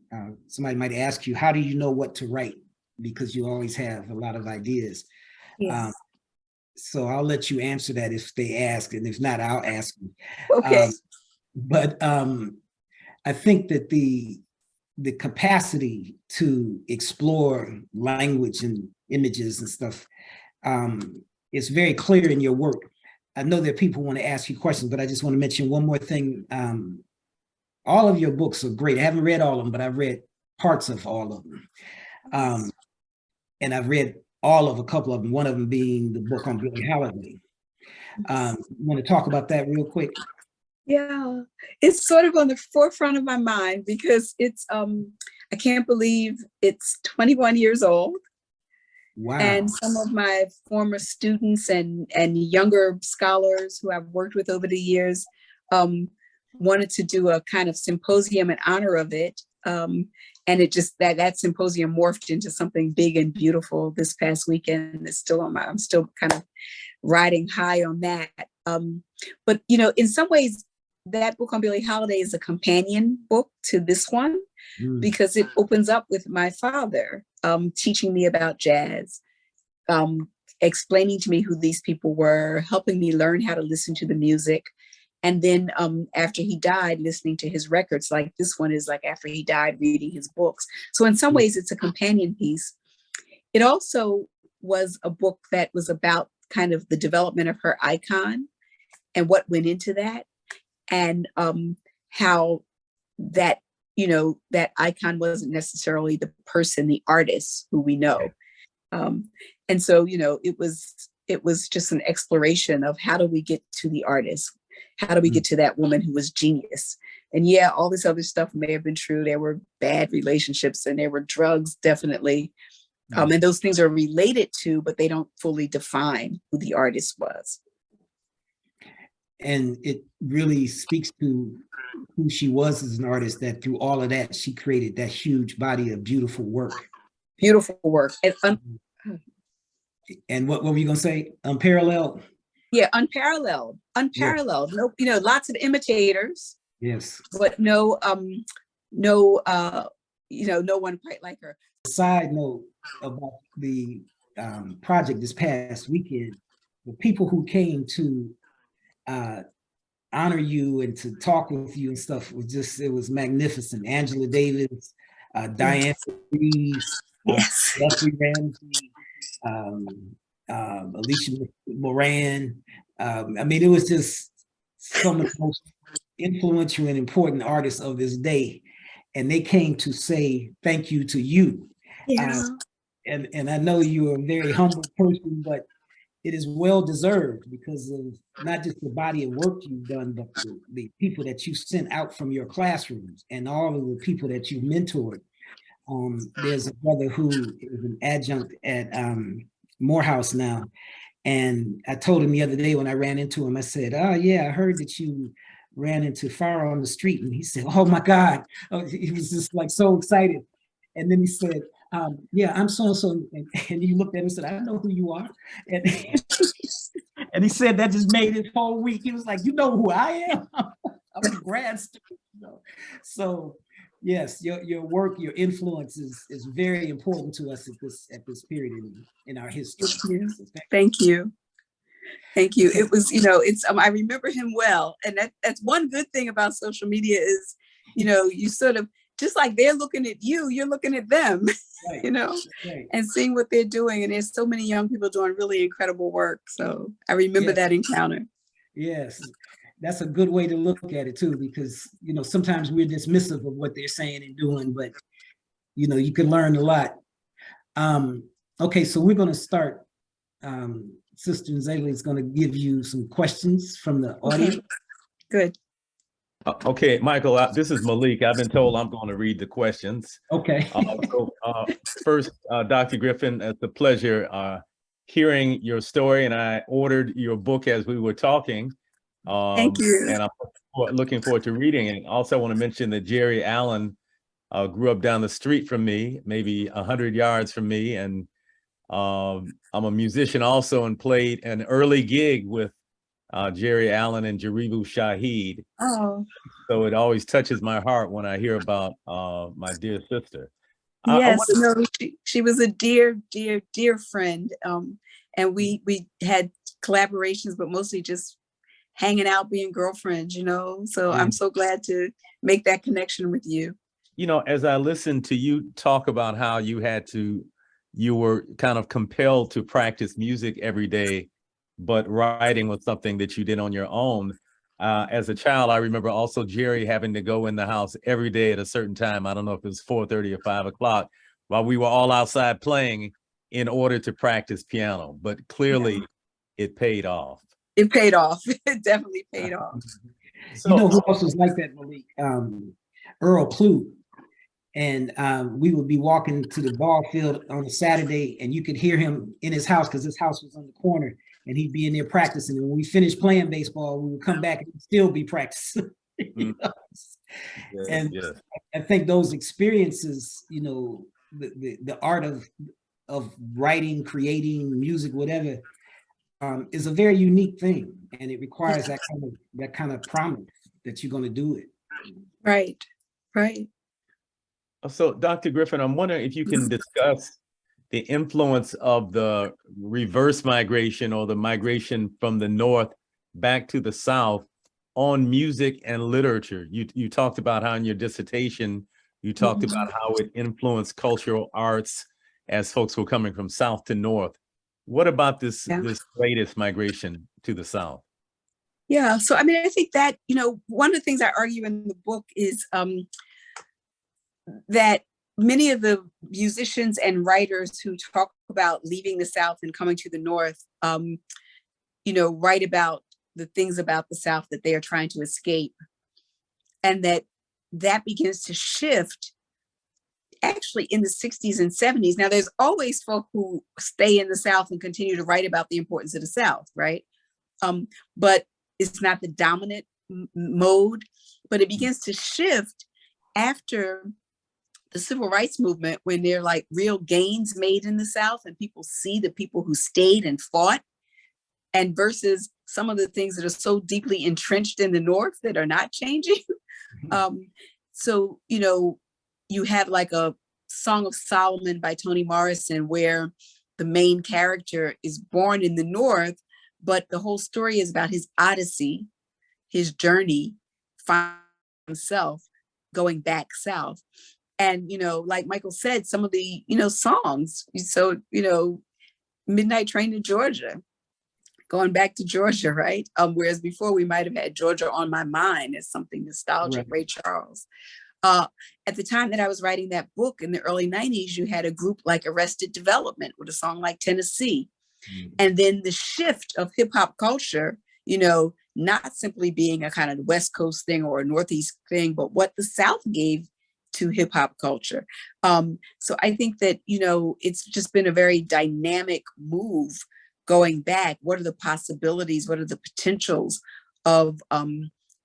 Somebody might ask you, how do you know what to write? Because you always have a lot of ideas. Yes. So I'll let you answer that if they ask, and if not, I'll ask you. Okay. But I think that the capacity to explore language and images and stuff is very clear in your work. I know that people want to ask you questions, but I just want to mention one more thing. All of your books are great. I haven't read all of them, but I've read parts of all of them. And I've read all of a couple of them, one of them being the book on Billie Holiday. Want to talk about that real quick? Yeah, it's sort of on the forefront of my mind, because it's, I can't believe it's 21 years old. Wow. And some of my former students and younger scholars who I've worked with over the years wanted to do a kind of symposium in honor of it. And it just, that symposium morphed into something big and beautiful this past weekend. It's still I'm still kind of riding high on that. But, in some ways, that book on Billie Holiday is a companion book to this one, because it opens up with my father teaching me about jazz, explaining to me who these people were, helping me learn how to listen to the music. And then after he died, listening to his records, like this one is like after he died, reading his books. So in some ways, it's a companion piece. It also was a book that was about kind of the development of her icon and what went into that, and how that, that icon wasn't necessarily the person, the artist who we know. And so, it was just an exploration of how do we get to the artist? How do we get to that woman who was genius? And yeah, all this other stuff may have been true. There were bad relationships and there were drugs, definitely. And those things are related to, but they don't fully define who the artist was. And it really speaks to who she was as an artist, that through all of that, she created that huge body of beautiful work. Beautiful work. And what were you going to say? Unparalleled? Yeah, unparalleled. Unparalleled. Yeah. No, lots of imitators. Yes. But no one quite like her. Side note about the project this past weekend, the people who came to honor you and to talk with you and stuff it was magnificent. Angela Davis, Diane Reeves, Leslie Ramsey, Alicia Moran. I mean, it was just some of the most influential and important artists of this day. And they came to say thank you to you. Yeah. And I know you're a very humble person, but it is well deserved because of not just the body of work you've done, but the people that you sent out from your classrooms and all of the people that you mentored. There's a brother who is an adjunct at Morehouse now. And I told him the other day when I ran into him, I said, oh yeah, I heard that you ran into Farah on the street. And he said, oh my God. Oh, he was just like so excited. And then he said, yeah, I'm so-and-so. And he looked at him and said, I know who you are. And And he said that just made his whole week. He was like, you know who I am? I'm a grad student. So yes, your work, your influence is very important to us at this period in our history. Thank you. Thank you. It was, it's I remember him well. And that's one good thing about social media is, you sort of, just like they're looking at you, you're looking at them, right. Right. and seeing what they're doing. And there's so many young people doing really incredible work. So I remember that encounter. Yes, that's a good way to look at it too, because, sometimes we're dismissive of what they're saying and doing, but, you can learn a lot. Okay, so we're going to start. Sister Nzeli is going to give you some questions from the audience. Good. Okay, Michael, this is Malik. I've been told I'm going to read the questions. Okay. First, Dr. Griffin, it's a pleasure hearing your story, and I ordered your book as we were talking. Thank you. And I'm looking forward to reading it. Also, I want to mention that Jerry Allen grew up down the street from me, maybe 100 yards from me, and I'm a musician also, and played an early gig with Jerry Allen and Jaribu Shaheed. Oh. So it always touches my heart when I hear about my dear sister. Yes, she was a dear, dear, dear friend. And we had collaborations, but mostly just hanging out, being girlfriends, So I'm so glad to make that connection with you. As I listened to you talk about how you were kind of compelled to practice music every day, but writing was something that you did on your own. As a child, I remember also Jerry having to go in the house every day at a certain time. I don't know if it was 4:30 or 5 o'clock, while we were all outside playing in order to practice piano. But clearly, it paid off. It paid off. It definitely paid off. So, who else was like that, Malik? Earl Clue. And we would be walking to the ball field on a Saturday, and you could hear him in his house because his house was on the corner, and he'd be in there practicing. And when we finished playing baseball, we would come back and still be practicing. I think those experiences, the art of writing, creating music, whatever, is a very unique thing, and it requires that kind of promise that you're going to do it. Right. Right. So, Dr. Griffin, I'm wondering if you can discuss the influence of the reverse migration, or the migration from the North back to the South, on music and literature. You talked about how in your dissertation, you talked about how it influenced cultural arts as folks were coming from South to North. What about this latest migration to the South? Yeah, so I think that, one of the things I argue in the book is that many of the musicians and writers who talk about leaving the South and coming to the North, write about the things about the South that they are trying to escape. And that begins to shift actually in the 60s and 70s. Now, there's always folk who stay in the South and continue to write about the importance of the South, right? But it's not the dominant mode, but it begins to shift after the civil rights movement, when there are like real gains made in the South and people see the people who stayed and fought, and versus some of the things that are so deeply entrenched in the North that are not changing. So, you have like a Song of Solomon by Toni Morrison, where the main character is born in the North, but the whole story is about his odyssey, his journey, finding himself, going back South. And, like Michael said, some of the, songs, so, Midnight Train to Georgia, going back to Georgia, right? Whereas before we might have had Georgia on My Mind as something nostalgic, right. Ray Charles. At the time that I was writing that book in the early 90s, you had a group like Arrested Development with a song like Tennessee. And then the shift of hip hop culture, not simply being a kind of West Coast thing or a Northeast thing, but what the South gave to hip hop culture. So I think that, it's just been a very dynamic move going back. What are the possibilities? What are the potentials of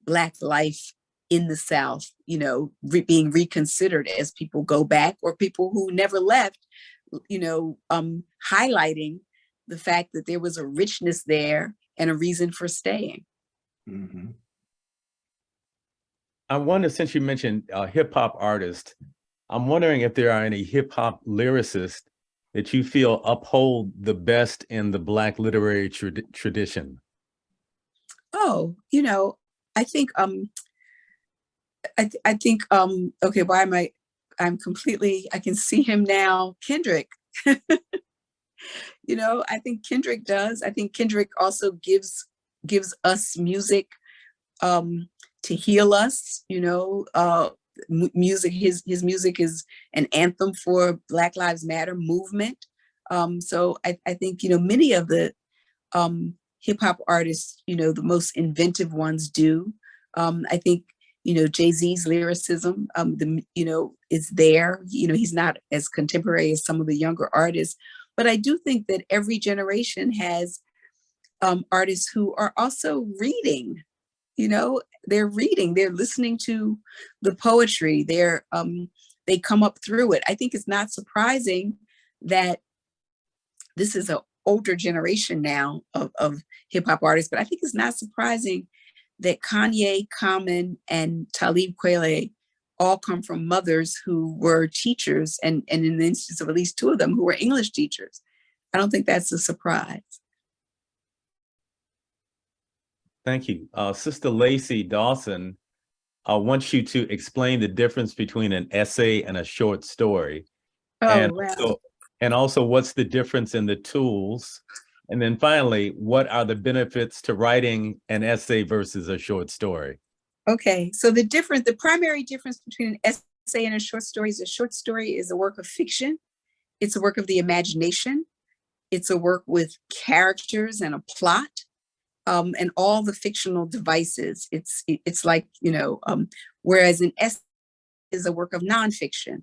Black life in the South, being reconsidered as people go back, or people who never left, highlighting the fact that there was a richness there and a reason for staying. Mm-hmm. I wonder, since you mentioned hip hop artists, I'm wondering if there are any hip hop lyricists that you feel uphold the best in the Black literary tradition. Oh, I think I think okay, why am I'm completely, I can see him now, Kendrick. I think Kendrick does. I think Kendrick also gives us music to heal us, music, his music is an anthem for Black Lives Matter movement. So I think, many of the hip hop artists, the most inventive ones do. I think, Jay-Z's lyricism, is there. He's not as contemporary as some of the younger artists, but I do think that every generation has artists who are also reading. They're reading, they're listening to the poetry, they come up through it. I think it's not surprising that this is an older generation now of hip hop artists, but I think it's not surprising that Kanye, Common, and Talib Kweli all come from mothers who were teachers, and in the instance of at least two of them who were English teachers. I don't think that's a surprise. Thank you. Sister Lacey Dawson, I want you to explain the difference between an essay and a short story. Oh, wow. And also what's the difference in the tools? And then finally, what are the benefits to writing an essay versus a short story? Okay, so the primary difference between an essay and a short story is a short story is a work of fiction. It's a work of the imagination. It's a work with characters and a plot. And all the fictional devices. It's like, whereas an essay is a work of nonfiction.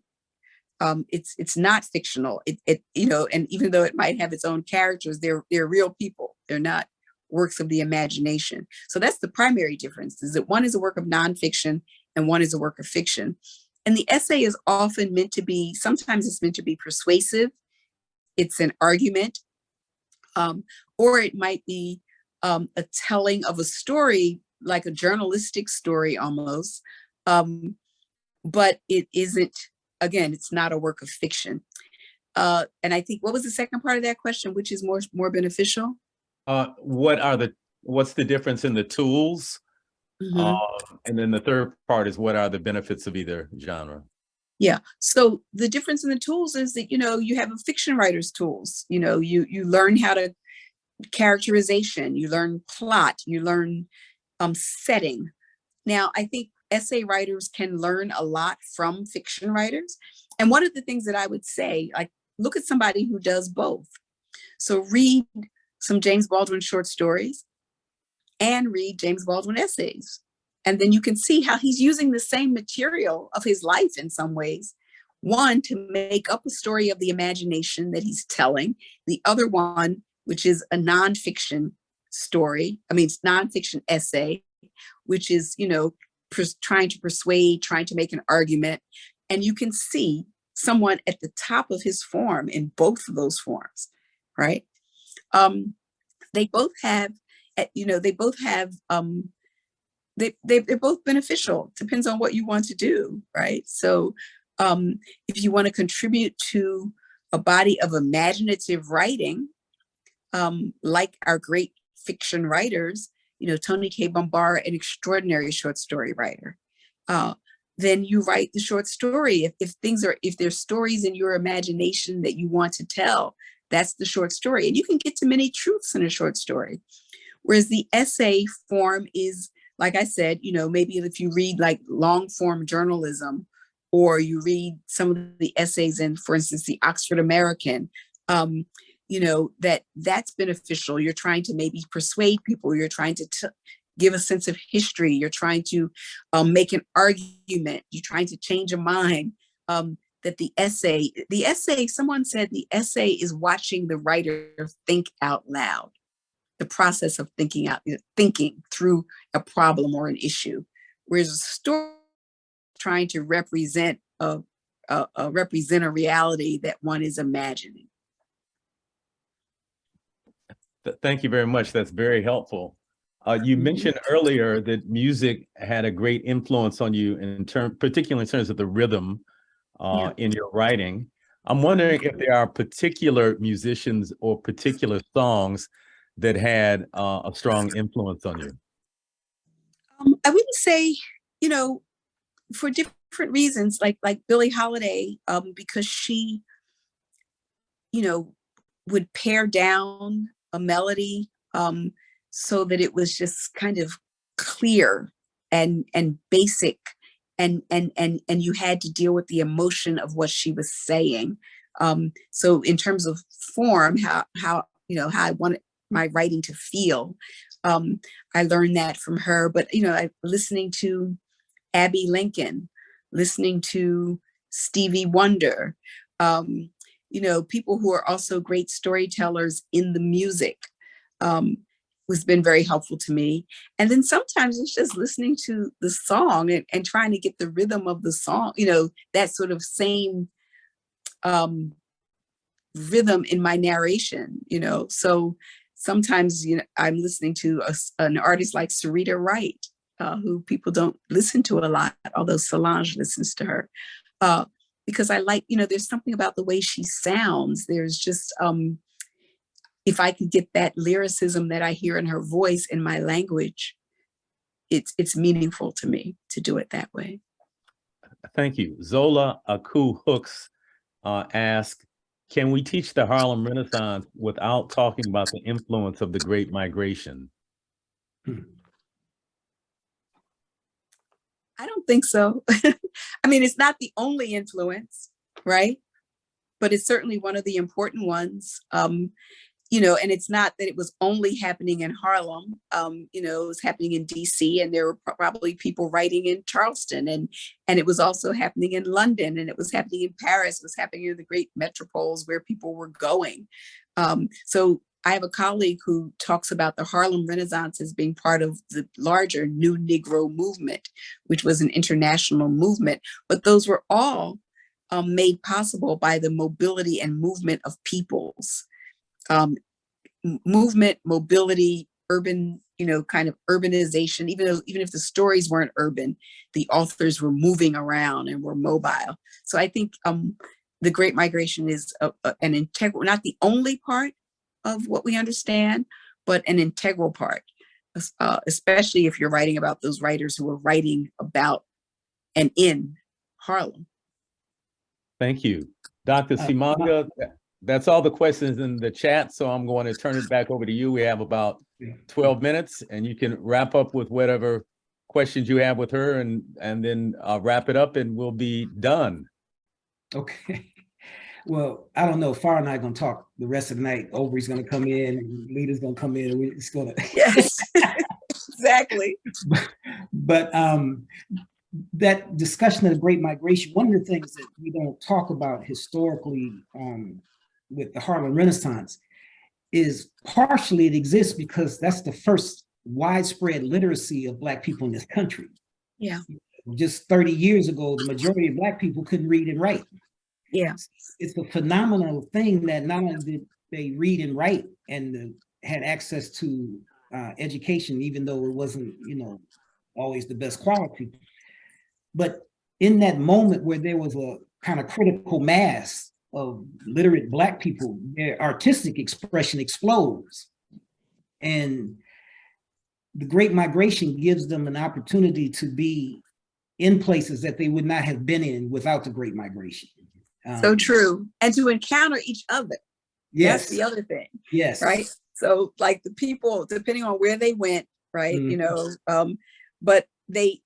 It's not fictional. And even though it might have its own characters, they're real people. They're not works of the imagination. So that's the primary difference, is that one is a work of nonfiction and one is a work of fiction. And the essay is often sometimes it's meant to be persuasive. It's an argument, or it might be a telling of a story, like a journalistic story almost. But it isn't, again, it's not a work of fiction. And I think, what was the second part of that question? Which is more beneficial? What's the difference in the tools? Mm-hmm. And then the third part is, what are the benefits of either genre? Yeah. So the difference in the tools is that, you have a fiction writer's tools. You learn how to characterization, you learn plot, you learn setting. Now, I think essay writers can learn a lot from fiction writers. And one of the things that I would say, like, look at somebody who does both. So read some James Baldwin short stories and read James Baldwin essays. And then you can see how he's using the same material of his life in some ways. One, to make up a story of the imagination that he's telling. The other one, which is a nonfiction story, nonfiction essay, which is, trying to persuade, trying to make an argument. And you can see someone at the top of his form in both of those forms, right? They both have, they're both beneficial. Depends on what you want to do, right? So if you want to contribute to a body of imaginative writing, like our great fiction writers, Toni K. Bambara, an extraordinary short story writer, then you write the short story. If there's stories in your imagination that you want to tell, that's the short story. And you can get to many truths in a short story. Whereas the essay form is, like I said, maybe if you read like long form journalism, or you read some of the essays in, for instance, the Oxford American, that's beneficial. You're trying to maybe persuade people. You're trying to give a sense of history. You're trying to make an argument. You're trying to change a mind. That the essay, someone said the essay is watching the writer think out loud. The process of thinking through a problem or an issue. Whereas a story trying to represent a reality that one is imagining. Thank you very much. That's very helpful. You mentioned earlier that music had a great influence on you particularly in terms of the rhythm in your writing. I'm wondering if there are particular musicians or particular songs that had a strong influence on you. I wouldn't say, for different reasons, like Billie Holiday, because she, would pare down a melody so that it was just kind of clear and basic, and you had to deal with the emotion of what she was saying. So in terms of form, how I wanted my writing to feel, I learned that from her. But listening to Abby Lincoln, listening to Stevie Wonder, people who are also great storytellers in the music, has been very helpful to me. And then sometimes it's just listening to the song and trying to get the rhythm of the song, that sort of same rhythm in my narration, So sometimes, I'm listening to an artist like Sarita Wright, who people don't listen to a lot, although Solange listens to her. Because I like, there's something about the way she sounds. There's just, if I could get that lyricism that I hear in her voice in my language, it's meaningful to me to do it that way. Thank you. Zola Aku Hooks asked, can we teach the Harlem Renaissance without talking about the influence of the Great Migration? I don't think so. I mean, it's not the only influence, right? But it's certainly one of the important ones. And it's not that it was only happening in Harlem. It was happening in DC, and there were probably people writing in Charleston, and it was also happening in London, and it was happening in Paris. It was happening in the great metropoles where people were going. So I have a colleague who talks about the Harlem Renaissance as being part of the larger New Negro movement, which was an international movement. But those were all made possible by the mobility and movement of peoples. Movement, mobility, urban, kind of urbanization. Even if the stories weren't urban, the authors were moving around and were mobile. So I think the Great Migration is an integral, not the only part of what we understand, but an integral part, especially if you're writing about those writers who were writing about and in Harlem. Thank you. Dr. Simanga, that's all the questions in the chat, so I'm going to turn it back over to you. We have about 12 minutes, and you can wrap up with whatever questions you have with her, and then wrap it up, and we'll be done. Okay. Well, I don't know. Farah and I are going to talk the rest of the night. Aubrey's going to come in, Lita's going to come in, and it's going to... Yes, exactly. But that discussion of the Great Migration, one of the things that we don't talk about historically with the Harlem Renaissance is partially it exists because that's the first widespread literacy of Black people in this country. Yeah. Just 30 years ago, the majority of Black people couldn't read and write. Yeah. It's a phenomenal thing that not only did they read and write and had access to education, even though it wasn't, always the best quality. But in that moment where there was a kind of critical mass of literate Black people, their artistic expression explodes. And the Great Migration gives them an opportunity to be in places that they would not have been in without the Great Migration. So true. And to encounter each other. Yes. That's the other thing. Yes. Right. So like the people, depending on where they went, right, but they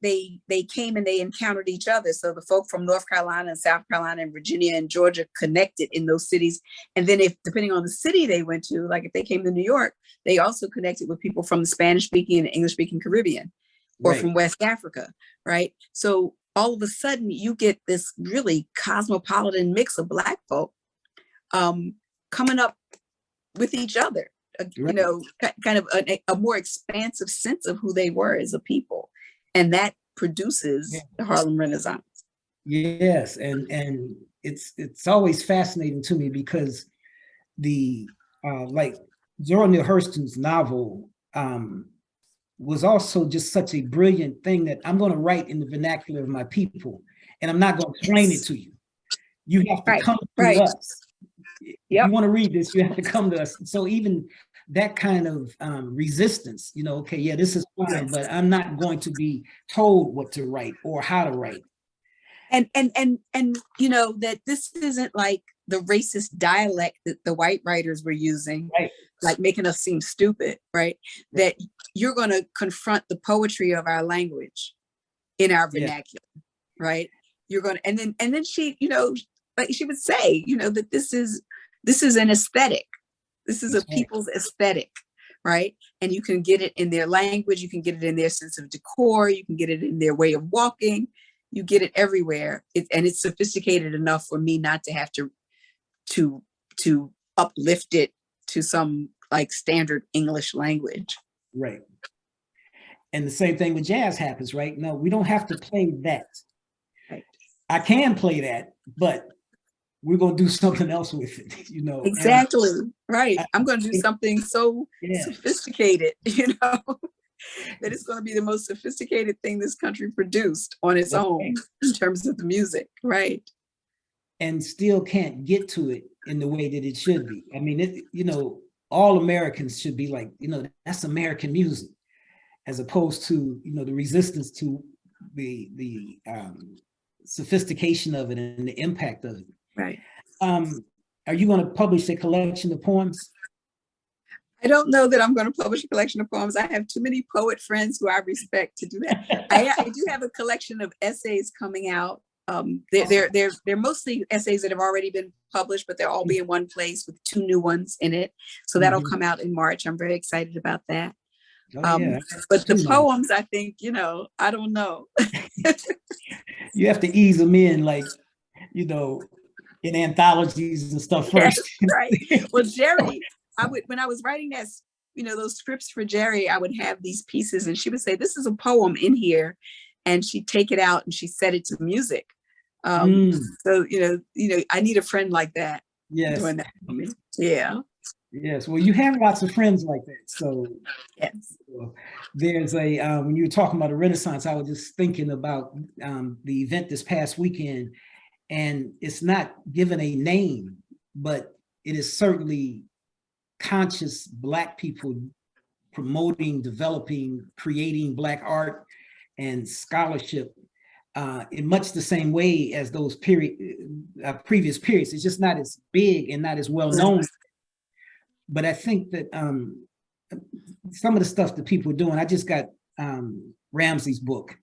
came and they encountered each other. So the folk from North Carolina and South Carolina and Virginia and Georgia connected in those cities. And then depending on the city they went to, like if they came to New York, they also connected with people from the Spanish speaking and English speaking Caribbean or from West Africa. Right. So all of a sudden you get this really cosmopolitan mix of Black folk coming up with each other, kind of a more expansive sense of who they were as a people. And that produces the Harlem Renaissance. Yes, and it's always fascinating to me because the like Zora Neale Hurston's novel was also just such a brilliant thing that I'm going to write in the vernacular of my people, and I'm not going to explain it to you. You have to come to us. If you want to read this, you have to come to us. So even that kind of resistance, you know, okay, yeah, this is fine, but I'm not going to be told what to write or how to write. And you know, that this isn't like the racist dialect that the white writers were using, right, like making us seem stupid, right? That you're going to confront the poetry of our language in our vernacular, right? You're going to, and then she, you know, like she would say, you know, that this is an aesthetic. This is a people's aesthetic, right? And you can get it in their language, you can get it in their sense of decor, you can get it in their way of walking, you get it everywhere. And it's sophisticated enough for me not to have to uplift it to some like standard English language. Right. And the same thing with jazz happens, right? No, we don't have to play that. Right. I can play that, but we're going to do something else with it, you know. Exactly. Right. I'm going to do something so sophisticated, you know, that it's going to be the most sophisticated thing this country produced on its own in terms of the music. Right. And still can't get to it in the way that it should be. I mean, it, you know, all Americans should be like, you know, that's American music, as opposed to, you know, the resistance to the sophistication of it and the impact of it. Right. Are you going to publish a collection of poems? I don't know that I'm going to publish a collection of poems. I have too many poet friends who I respect to do that. I do have a collection of essays coming out. They're mostly essays that have already been published, but they'll all be in one place with 2 new ones in it. So that'll come out in March. I'm very excited about that. But the poems, I think, you know, I don't know. You have to ease them in, like, you know, in anthologies and stuff first. Yes, right. Well, Jerry, when I was writing that, you know, those scripts for Jerry, I would have these pieces and she would say, this is a poem in here. And she'd take it out and she set it to music. So, you know, I need a friend like that. Yes. Doing that for me. Yeah. Yes. Well, you have lots of friends like that. So yes. There's a, when you were talking about the Renaissance, I was just thinking about the event this past weekend, and it's not given a name, but it is certainly conscious Black people promoting, developing, creating Black art and scholarship in much the same way as those previous periods. It's just not as big and not as well known. But I think that some of the stuff that people are doing, I just got Ramsey's book.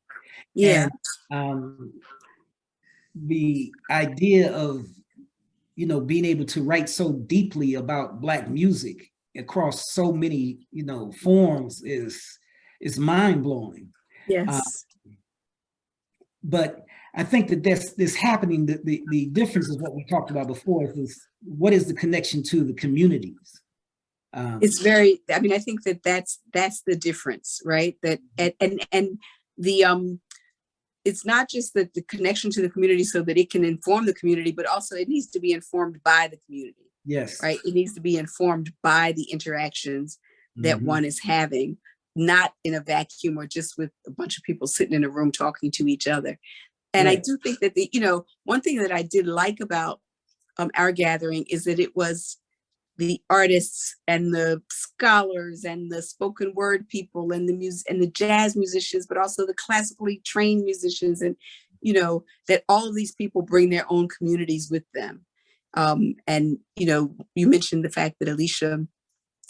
Yeah. And, the idea of, you know, being able to write so deeply about Black music across so many, you know, forms is mind-blowing. Yes. But I think that this happening, the difference is what we talked about before, is what is the connection to the communities? It's very, I mean, I think that's the difference, right? That, and the, it's not just that the connection to the community so that it can inform the community, but also it needs to be informed by the community. Yes. Right. It needs to be informed by the interactions that one is having, not in a vacuum or just with a bunch of people sitting in a room talking to each other. And I do think that you know, one thing that I did like about our gathering is that it was the artists and the scholars and the spoken word people and the music and the jazz musicians, but also the classically trained musicians. And, you know, that all of these people bring their own communities with them. And, you know, you mentioned the fact that Alicia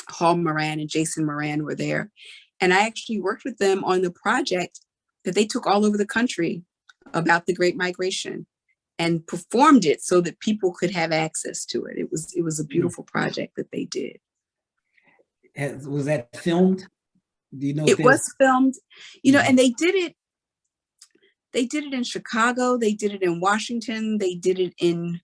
Hall Moran and Jason Moran were there. And I actually worked with them on the project that they took all over the country about the Great Migration, and performed it so that people could have access to it. It was a beautiful project that they did. Was that filmed? Do you know? It was filmed, you know, and they did it in Chicago, they did it in Washington, they did it in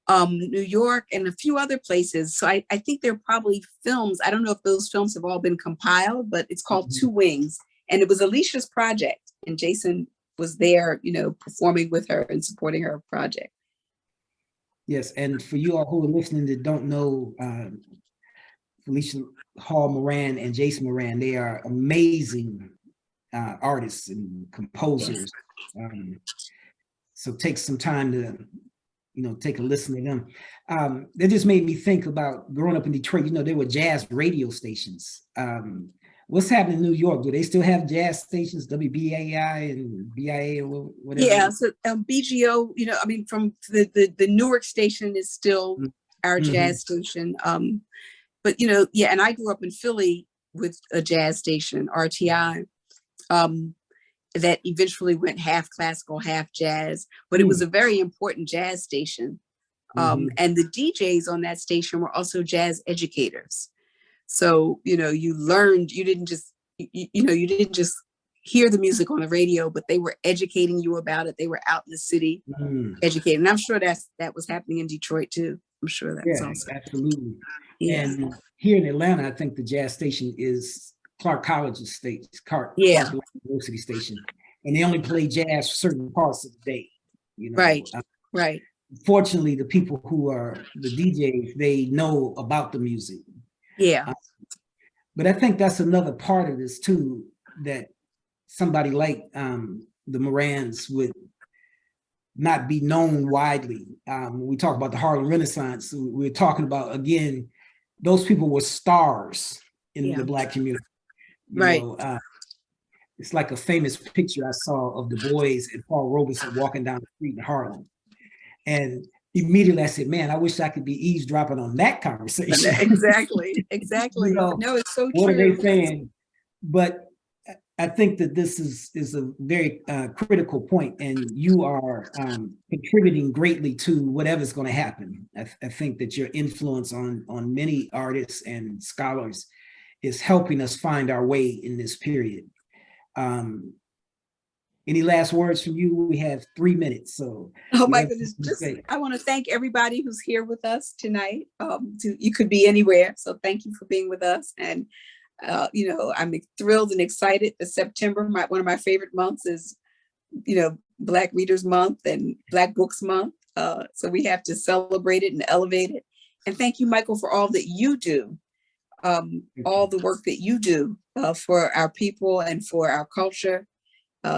New York and a few other places. So I think there are probably films. I don't know if those films have all been compiled, but it's called Two Wings. And it was Alicia's project, and Jason was there, you know, performing with her and supporting her project. Yes, and for you all who are listening that don't know, Felicia Hall Moran and Jason Moran. They are amazing artists and composers. So take some time to, take a listen to them. That just made me think about growing up in Detroit. There were jazz radio stations. What's happening in New York? Do they still have jazz stations, WBAI and BIA or whatever? Yeah, so BGO, from the Newark station is still our jazz station. But, and I grew up in Philly with a jazz station, RTI, that eventually went half classical, half jazz, but it was a very important jazz station. And the DJs on that station were also jazz educators. So, you learned, you didn't just hear the music on the radio, but they were educating you about it. They were out in the city educating. And I'm sure that was happening in Detroit too. I'm sure that's also. Absolutely. Yeah. And here in Atlanta, I think the jazz station is Clark College's station, Clark University station. And they only play jazz for certain parts of the day. Right. Right. Fortunately, the people who are the DJs, they know about the music. Yeah. But I think that's another part of this too, that somebody like the Morans would not be known widely. When we talk about the Harlem Renaissance, we're talking about, again, those people were stars in the Black community. It's like a famous picture I saw of Du Bois and Paul Robeson walking down the street in Harlem. And immediately I said, man, I wish I could be eavesdropping on that conversation. Exactly. No, it's so true. What are they saying? But I think that this is a very critical point, and you are contributing greatly to whatever's going to happen. I think that your influence on many artists and scholars is helping us find our way in this period. Any last words from you? We have 3 minutes. So, oh my goodness, I want to thank everybody who's here with us tonight. You could be anywhere, so thank you for being with us. And I'm thrilled and excited that September, one of my favorite months is, Black Readers Month and Black Books Month. So we have to celebrate it and elevate it. And thank you, Michael, for all that you do, all the work that you do for our people and for our culture.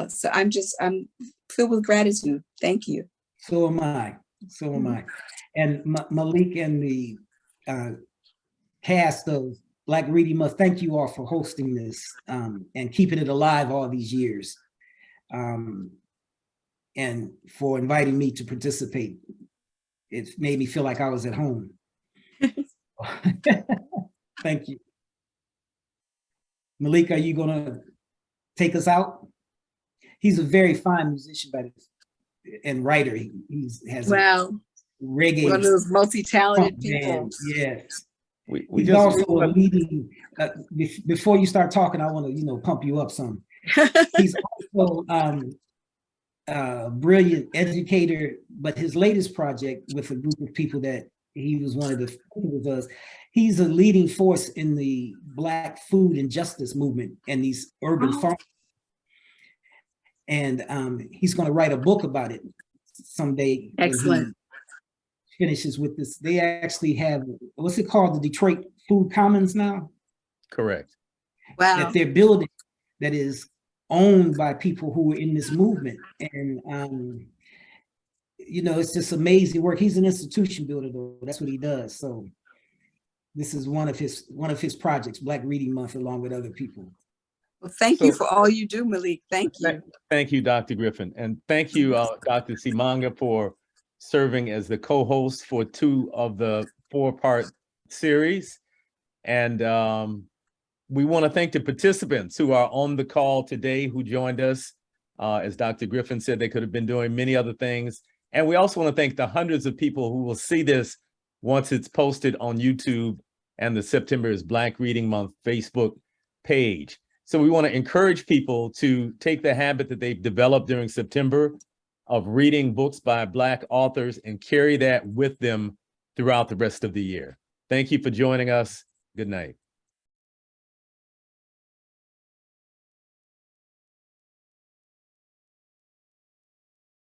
So I'm filled with gratitude. Thank you. So am I. And Malik and the cast of Black Reading Month, thank you all for hosting this and keeping it alive all these years, and for inviting me to participate. It made me feel like I was at home. Thank you. Malik, are you gonna take us out? He's a very fine musician and writer. He has reggae. One of those multi-talented people. Yes. We He's just also a leading, before you start talking, I want to, pump you up some. He's also a brilliant educator, but his latest project with a group of people that he was one of the with us, he's a leading force in the Black food and justice movement and these urban farms. And he's going to write a book about it someday. Excellent. Finishes with this. They actually have, what's it called? The Detroit Food Commons now? Correct. Wow. That they're building that is owned by people who are in this movement. And, it's just amazing work. He's an institution builder, though. That's what he does. So this is one of his projects, Black Reading Month, along with other people. Well, thank you for all you do, Malik. Thank you. Thank you, Dr. Griffin. And thank you, Dr. Simanga, for serving as the co-host for 2 of the 4-part series. And we want to thank the participants who are on the call today, who joined us. As Dr. Griffin said, they could have been doing many other things. And we also want to thank the hundreds of people who will see this once it's posted on YouTube and the September is Black Reading Month Facebook page. So we want to encourage people to take the habit that they've developed during September of reading books by Black authors and carry that with them throughout the rest of the year. Thank you for joining us. Good night.